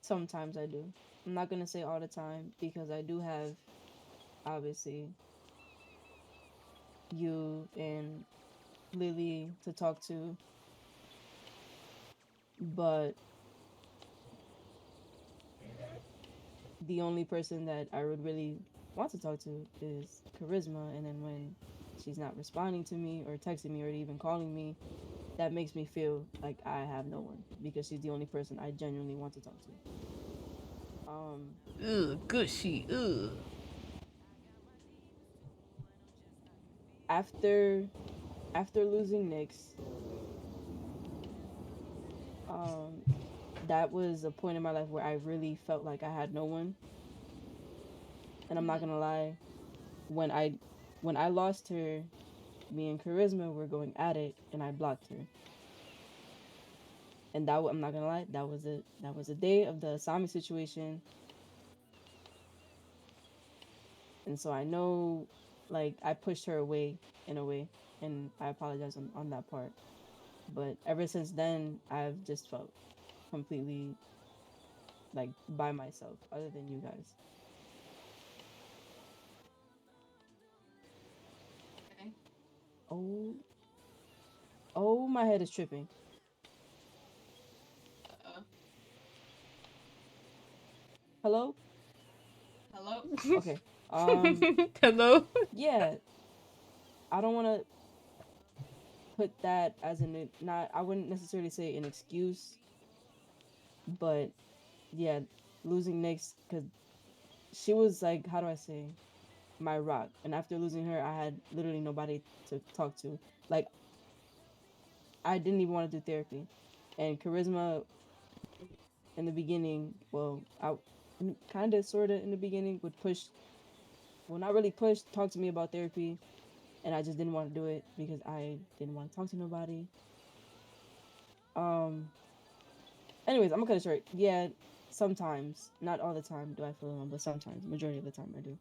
sometimes I do. I'm not gonna say all the time because I do have obviously you and Lily to talk to, but the only person that I would really want to talk to is Charisma. And then when she's not responding to me or texting me or even calling me, that makes me feel like I have no one because she's the only person I genuinely want to talk to. Um, Ugh, gushy. Ugh. after after losing Nyx, um, that was a point in my life where I really felt like I had no one. And I'm not gonna lie, when I lost her, me and Charisma were going at it, and I blocked her. And I'm not gonna lie, that was it. That was the day of the Asami situation. And so I know, like, I pushed her away in a way, and I apologize on that part. But ever since then, I've just felt completely like by myself, other than you guys. Okay. Oh, oh, my head is tripping. Uh-oh. Hello? Hello? Okay. Hello? Yeah, I don't want to put that as an not. I wouldn't necessarily say an excuse, but yeah, losing Nyx because she was like, how do I say, my rock. And after losing her, I had literally nobody to talk to. Like, I didn't even want to do therapy. And Charisma in the beginning, well, I kind of, sort of in the beginning would push, well, not really push, talk to me about therapy. And I just didn't want to do it because I didn't want to talk to nobody. Um, Anyways, I'm gonna cut it short. Yeah, sometimes, not all the time do I feel alone, but sometimes, majority of the time I do.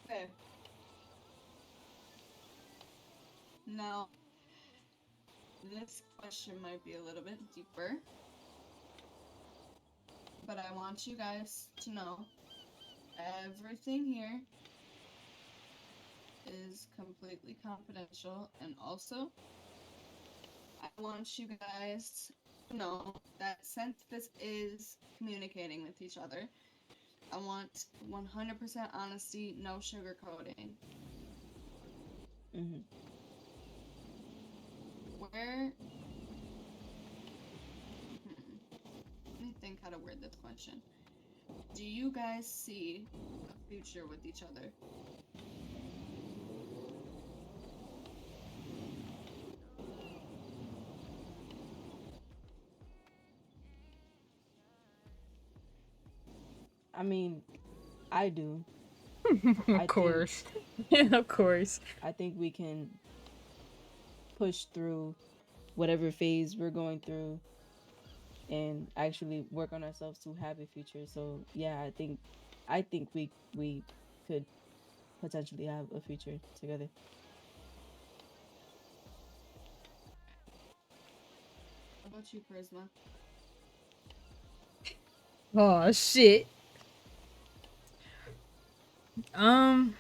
Okay. Now, this question might be a little bit deeper, but I want you guys to know everything here is completely confidential, and also, I want you guys to know that since this is communicating with each other, I want 100% honesty, no sugarcoating. Hmm. Where let me think how to word this question. Do you guys see a future with each other? I mean, I do. Of I think course. Of course. I think we can push through whatever phase we're going through and actually work on ourselves to have a future. So yeah, I think we could potentially have a future together. How about you, Charisma? Oh shit. Um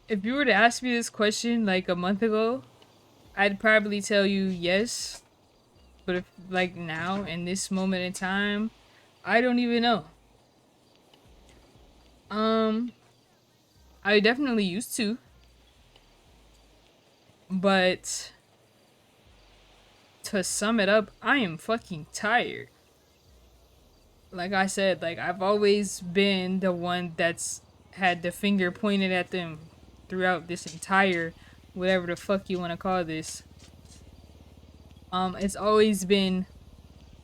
if you were to ask me this question like a month ago, I'd probably tell you yes. But if like now in this moment in time, I don't even know. Um I definitely used to, but to sum it up, I am fucking tired. Like I said, like I've always been the one that's had the finger pointed at them throughout this entire whatever the fuck you want to call this. It's always been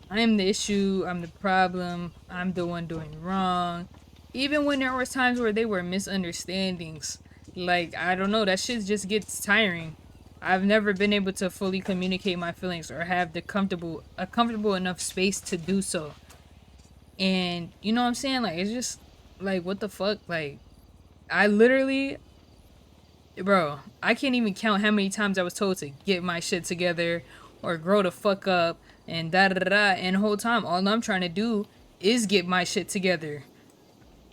I'm the issue, I'm the problem, I'm the one doing wrong. Even when there was times where they were misunderstandings, like I don't know, that shit just gets tiring. I've never been able to fully communicate my feelings or have a comfortable enough space to do so. And you know what I'm saying? Like it's just like what the fuck? Like I literally bro, I can't even count how many times I was told to get my shit together or grow the fuck up and da da da da. And the whole time, all I'm trying to do is get my shit together.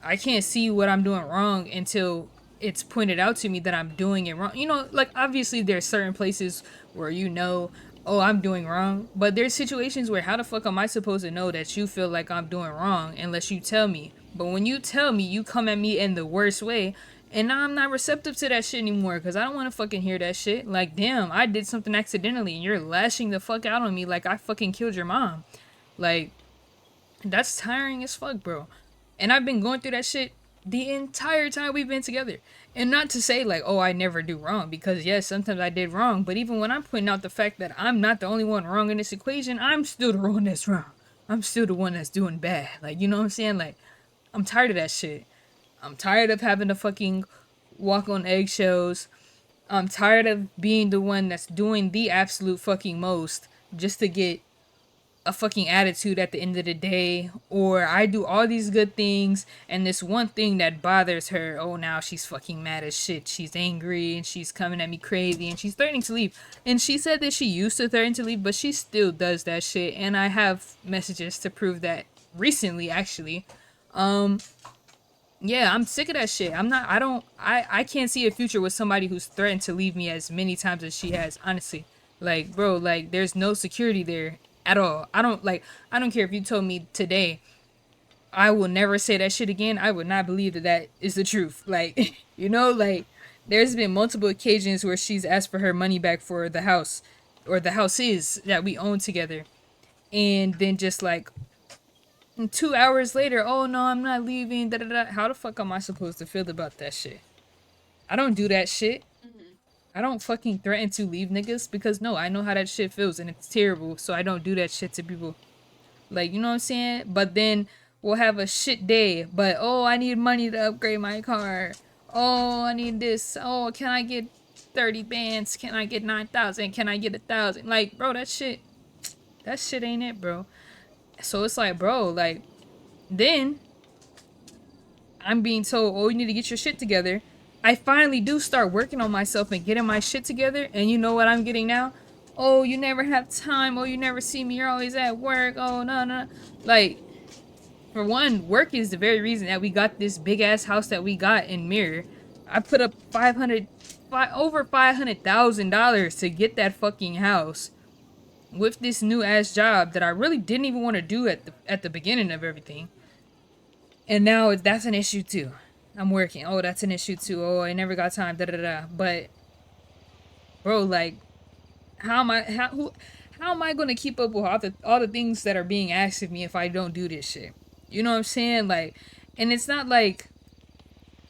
I can't see what I'm doing wrong until it's pointed out to me that I'm doing it wrong. You know, like obviously there's certain places where you know, oh, I'm doing wrong. But there's situations where how the fuck am I supposed to know that you feel like I'm doing wrong unless you tell me? But when you tell me, you come at me in the worst way. And now I'm not receptive to that shit anymore because I don't want to fucking hear that shit. Like, damn, I did something accidentally and you're lashing the fuck out on me like I fucking killed your mom. Like, that's tiring as fuck, bro. And I've been going through that shit the entire time we've been together. And not to say like, oh, I never do wrong, because yes, sometimes I did wrong, but even when I'm pointing out the fact that I'm not the only one wrong in this equation, I'm still the one that's wrong. I'm still the one that's doing bad. Like, you know what I'm saying? Like, I'm tired of that shit. I'm tired of having to fucking walk on eggshells. I'm tired of being the one that's doing the absolute fucking most just to get a fucking attitude at the end of the day, or I do all these good things and this one thing that bothers her, oh, now she's fucking mad as shit, she's angry and she's coming at me crazy and she's threatening to leave. And she said that she used to threaten to leave, but she still does that shit, and I have messages to prove that recently, actually. Yeah, I'm sick of that shit. I can't see a future with somebody who's threatened to leave me as many times as she has, honestly. Like, bro, like, there's no security there at all. I don't care if you told me today I will never say that shit again. I would not believe that that is the truth. Like, you know, like, there's been multiple occasions where she's asked for her money back for the house, or the houses that we own together. And then just like, and 2 hours later, oh no, I'm not leaving. Da da da. How the fuck am I supposed to feel about that shit? I don't do that shit. I don't fucking threaten to leave niggas, because no, I know how that shit feels and it's terrible. So I don't do that shit to people. Like, you know what I'm saying? But then we'll have a shit day. But oh, I need money to upgrade my car. Oh, I need this. Oh, can I get 30 bands? Can I get 9,000? Can I get 1,000? Like, bro, that shit ain't it, bro. So it's like, bro, like, then I'm being told, oh, you need to get your shit together. I finally do start working on myself and getting my shit together. And you know what I'm getting now? Oh, you never have time. Oh, you never see me. You're always at work. Oh, no, no. Like, for one, work is the very reason that we got this big ass house that we got in Mirror. I put up over $500,000 to get that fucking house with this new ass job that I really didn't even want to do at the beginning of everything. And now that's an issue too. I'm working. Oh, that's an issue too. Oh, I never got time. Da da da. But, bro, like, how am I gonna keep up with all the things that are being asked of me if I don't do this shit? You know what I'm saying? Like, and it's not like,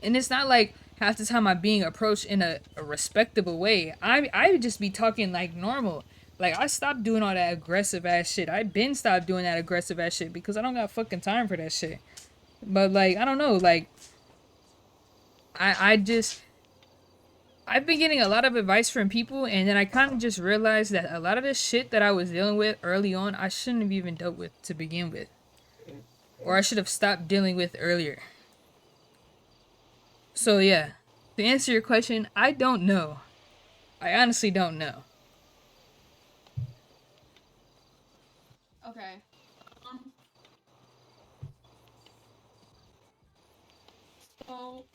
half the time I'm being approached in a respectable way. I would just be talking like normal. Like, I stopped doing all that aggressive ass shit. I been stopped doing that aggressive ass shit because I don't got fucking time for that shit. But like, I don't know, like, I just, I've been getting a lot of advice from people, and then I kind of just realized that a lot of the shit that I was dealing with early on, I shouldn't have even dealt with to begin with. Or I should have stopped dealing with earlier. So yeah, to answer your question, I don't know. I honestly don't know. Okay. So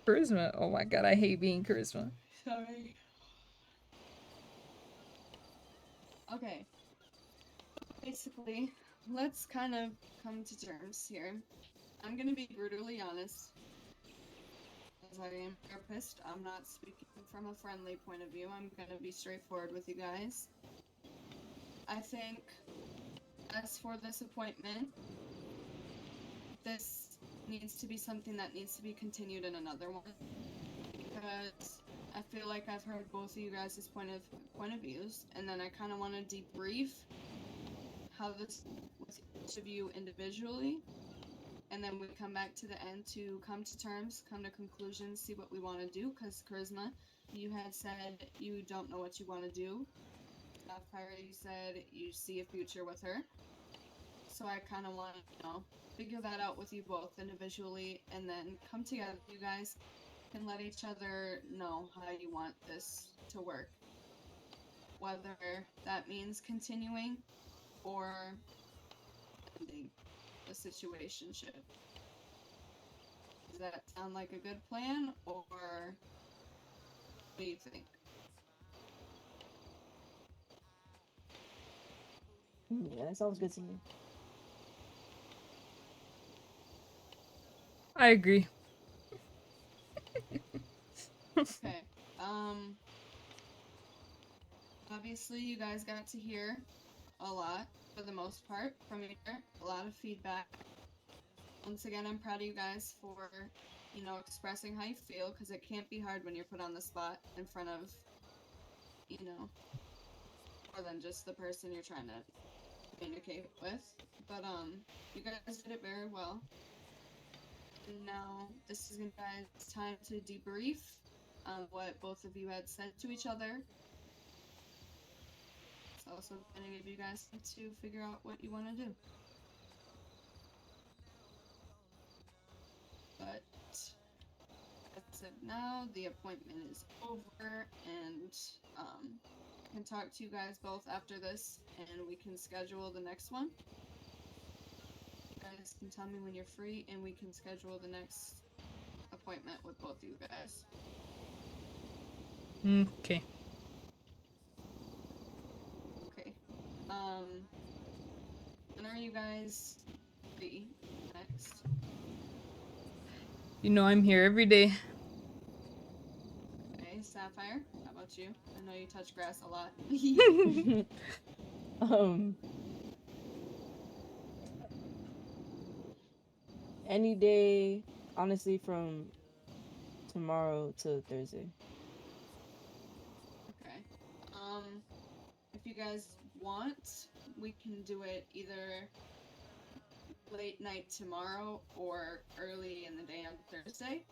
Charisma. Oh my god, I hate being charisma. sorry. Okay. Basically, let's kind of come to terms here. I'm gonna be brutally honest. As I am a therapist, I'm not speaking from a friendly point of view. I'm gonna be straightforward with you guys. I think, as for this appointment, this needs to be something that needs to be continued in another one, because I feel like I've heard both of you guys' point of views, and then I kind of want to debrief how this with each of you individually, and then we come back to the end to come to terms, come to conclusions, see what we want to do. Because Charisma, you had said you don't know what you want to do. Fire, you said you see a future with her. So I kind of want to, figure that out with you both individually, and then come together. You guys can let each other know how you want this to work. Whether that means continuing or ending the situationship. Does that sound like a good plan, or what do you think? Yeah, that sounds good to me. I agree. Okay. Obviously, you guys got to hear a lot for the most part from here. A lot of feedback. Once again, I'm proud of you guys for, you know, expressing how you feel, because it can't be hard when you're put on the spot in front of, you know, more than just the person you're trying to communicate with. But you guys did it very well. And now this is guys time to debrief on what both of you had said to each other. It's also gonna give you guys time to figure out what you want to do. But as of now, the appointment is over, and I can talk to you guys both after this, and we can schedule the next one. You guys can tell me when you're free, and we can schedule the next appointment with both of you guys. Okay. Okay. When are you guys free next? You know I'm here every day. Okay, Sapphire, how about you? I know you touch grass a lot. Any day, honestly, from tomorrow to Thursday. Okay. If you guys want, we can do it either late night tomorrow or early in the day on Thursday.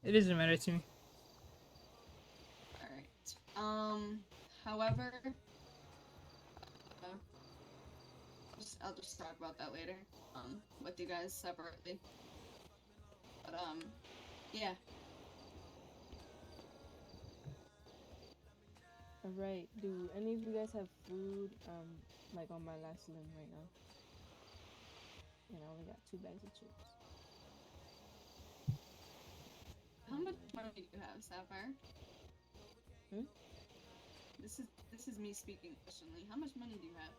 It doesn't matter to me. Alright. However, I'll just talk about that later, with you guys separately. But, yeah. Alright, do any of you guys have food, like on my last limb right now? And I only got 2 bags of chips. How much money do you have, Sapphire? This is me speaking questioningly. How much money do you have?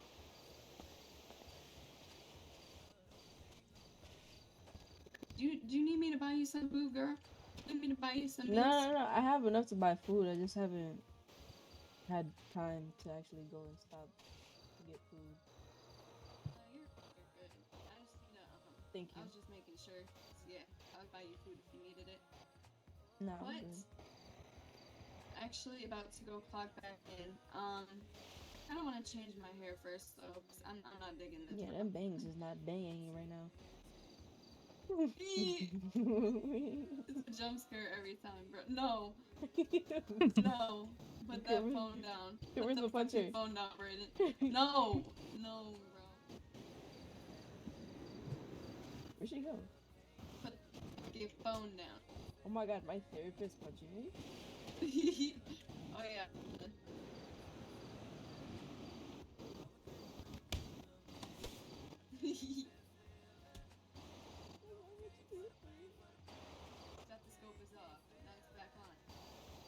Do you need me to buy you some food, girl? Do you need me to buy you some meals? No. I have enough to buy food. I just haven't had time to actually go and stop to get food. You're good. I just need to, Thank you. I was just making sure. Yeah, I would buy you food if you needed it. No. But actually about to go clock back in. I don't want to change my hair first though, because I'm not digging this. Yeah, them bangs is not banging right now. It's a jump scare every time, bro. No. No. Put that phone down. Where's the puncher? Phone down, Brayden. No. No, bro. Where'd she go? Put your phone down. Oh my god, my therapist punching me? Oh yeah. Stethoscope is off. Now it's back on.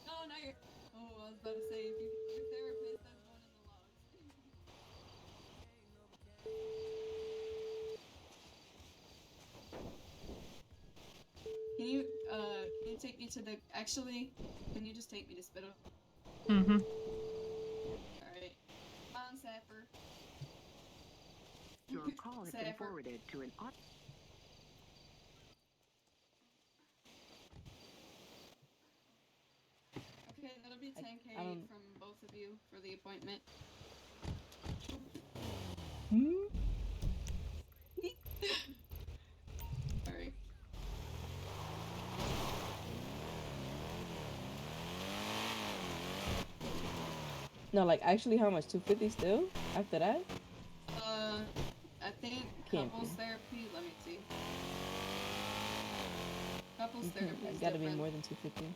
No, now you're. Oh, I was about to say, if your therapist, that's going in the logs. Can you take me to the. Actually, can you just take me to Spittle? Alright. Come on, Sapper. Your call has been forwarded to an Okay, that'll be 10K from both of you for the appointment. Alright. No, like actually how much? 250 still? After that? I think Can't couples be. therapy, let me see. Couples therapy It's is gotta be different. more than 250.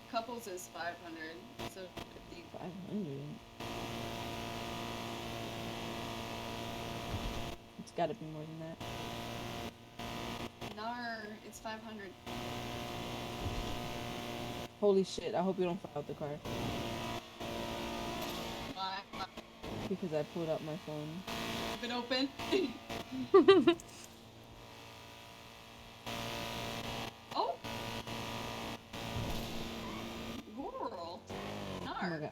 Couples is 500, so 50. 500? It's gotta be more than that. Nar, it's 500. Holy shit, I hope you don't fall out the car. Why? Because I pulled out my phone. Keep it open.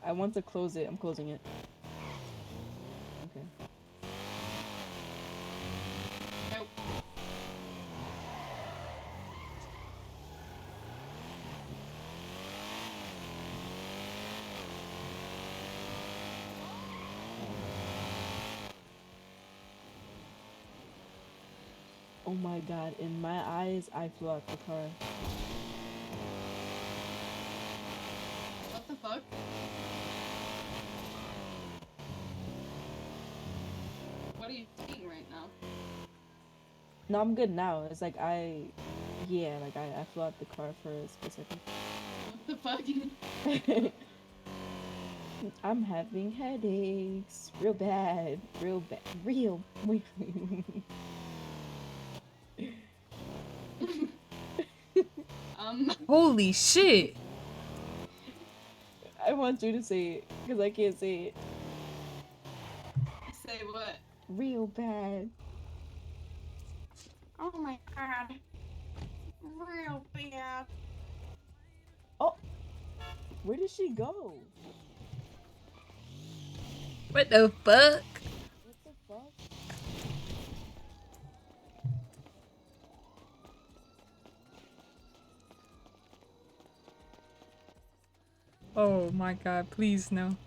I want to close it. I'm closing it. Okay. Nope. Oh my god, in my eyes, I flew out the car. What the fuck? What are you seeing right now? No, I'm good now. It's like I flew out the car for a specific. What the fuck? I'm having headaches. Real bad. Real bad. Real. Holy shit! I want you to say it because I can't say it. Say what? Real bad. Oh my god. Real bad. Oh, where did she go? What the fuck? What the fuck? Oh my god, please no.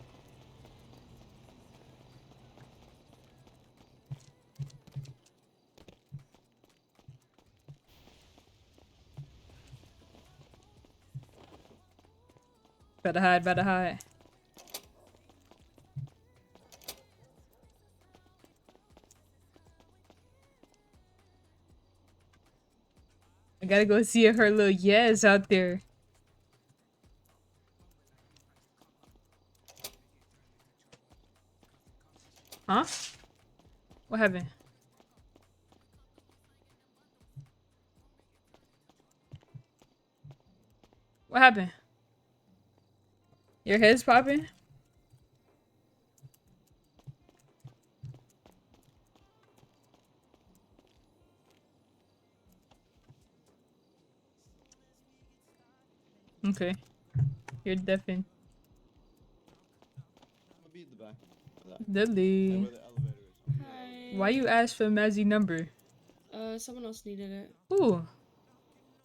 Better hide, better hide. I gotta go see her little yes out there. Huh? What happened? What happened? Your head's popping? Okay. You're deafened. I'll be at the back. Dudley. Where the elevator is. Hi. Why you asked for Mazzy number? Someone else needed it. Who?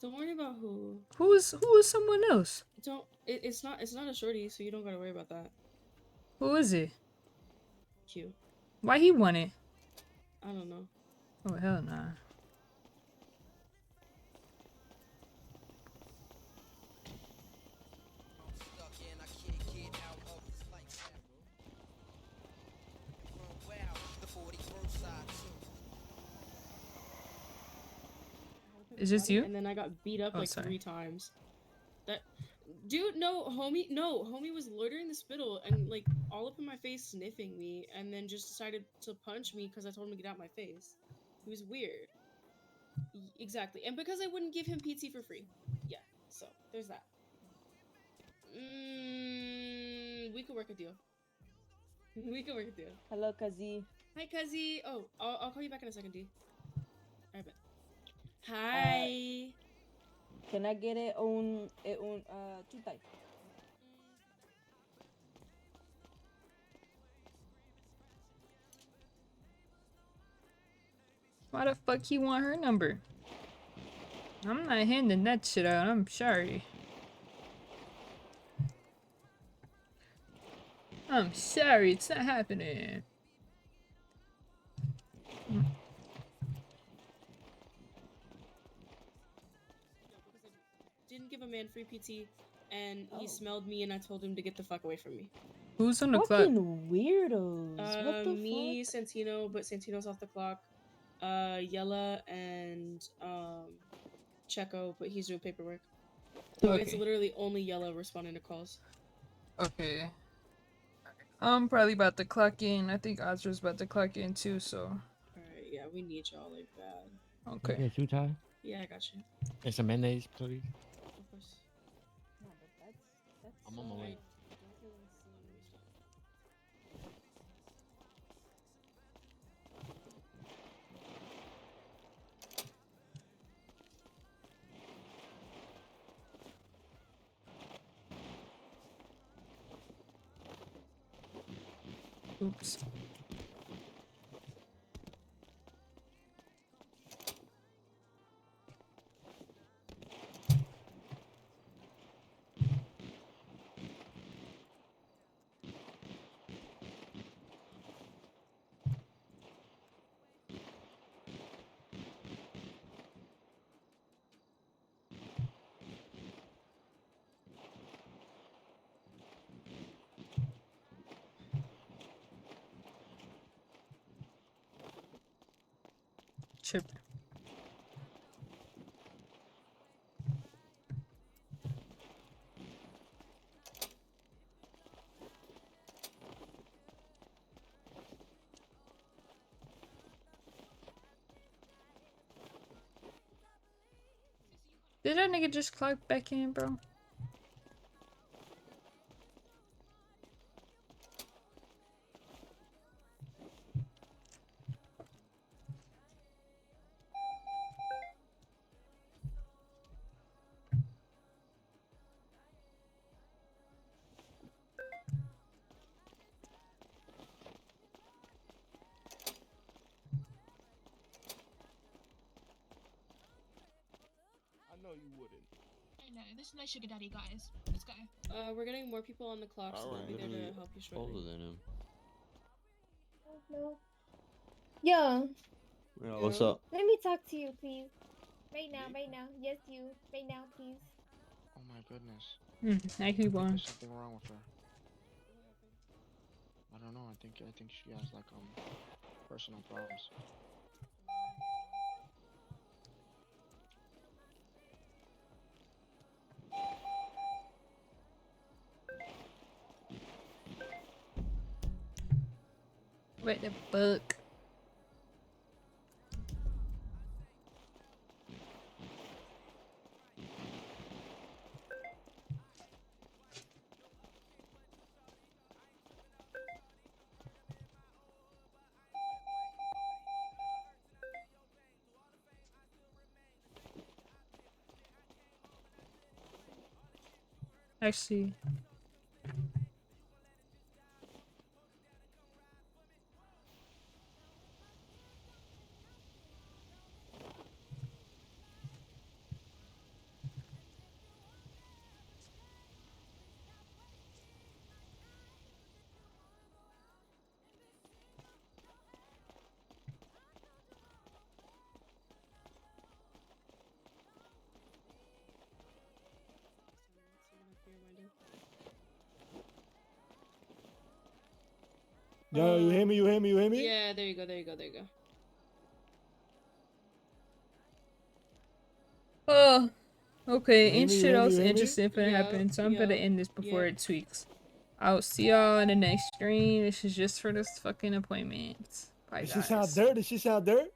Don't worry about who. Who is someone else? Don't. It's not a shorty, so you don't gotta worry about that. Who is it? Q. Why he want it? I don't know. Oh hell nah. Is this you? And then I got beat up Oh, like sorry. 3 times. That dude, no, homie was loitering the spittle and like all up in my face sniffing me, and then just decided to punch me because I told him to get out my face. He was weird. Exactly, and because I wouldn't give him PT for free. Yeah, so there's that. We could work a deal. We could work a deal. Hello, Kazi. Hi, Kazi. Oh, I'll call you back in a second, D. Alright, bet. Hi. Can I get it on tutay? Why the fuck he want her number? I'm not handing that shit out. I'm sorry. I'm sorry. It's not happening. Didn't give a man free PT, and he Oh. smelled me, and I told him to get the fuck away from me. Who's on the clock? Fucking weirdos. What the Me, fuck? Santino, but Santino's off the clock. Yella and Checo, but he's doing paperwork. So it's Okay. literally only Yella responding to calls. Okay. I'm probably about to clock in. I think Azra's about to clock in too, so. Alright, yeah, we need y'all like bad. Okay. Yeah, two tie. Yeah, I got you. And some mayonnaise, please. Of course. No, but that's I'm on my way. Oops. Chip. Did that nigga just clock back in, bro? I know you wouldn't. I know, this is my sugar daddy, guys. Let's go. We're getting more people on the clock, so Alright. they'll be there to help you shortly. Older than him. No. Yo, Yeah, what's up? let me talk to you, please. Right now, right now. Yes, you. Right now, please. Oh my goodness. I keep on. There's something wrong with her. I don't know. I think she has like personal problems. What the fuck? Actually, Yo, you hear me? You hear me? You hear me? Yeah, there you go, there you go, there you go. oh, okay. You hear Ain't me? You shit hear me? else You hear me? interesting finna Yeah, happen, so I'm gonna yeah, end this before yeah. it tweaks. I'll see y'all in the next stream. This is just for this fucking appointment. Bye, Did she sound guys. dirt? Did she sound dirt?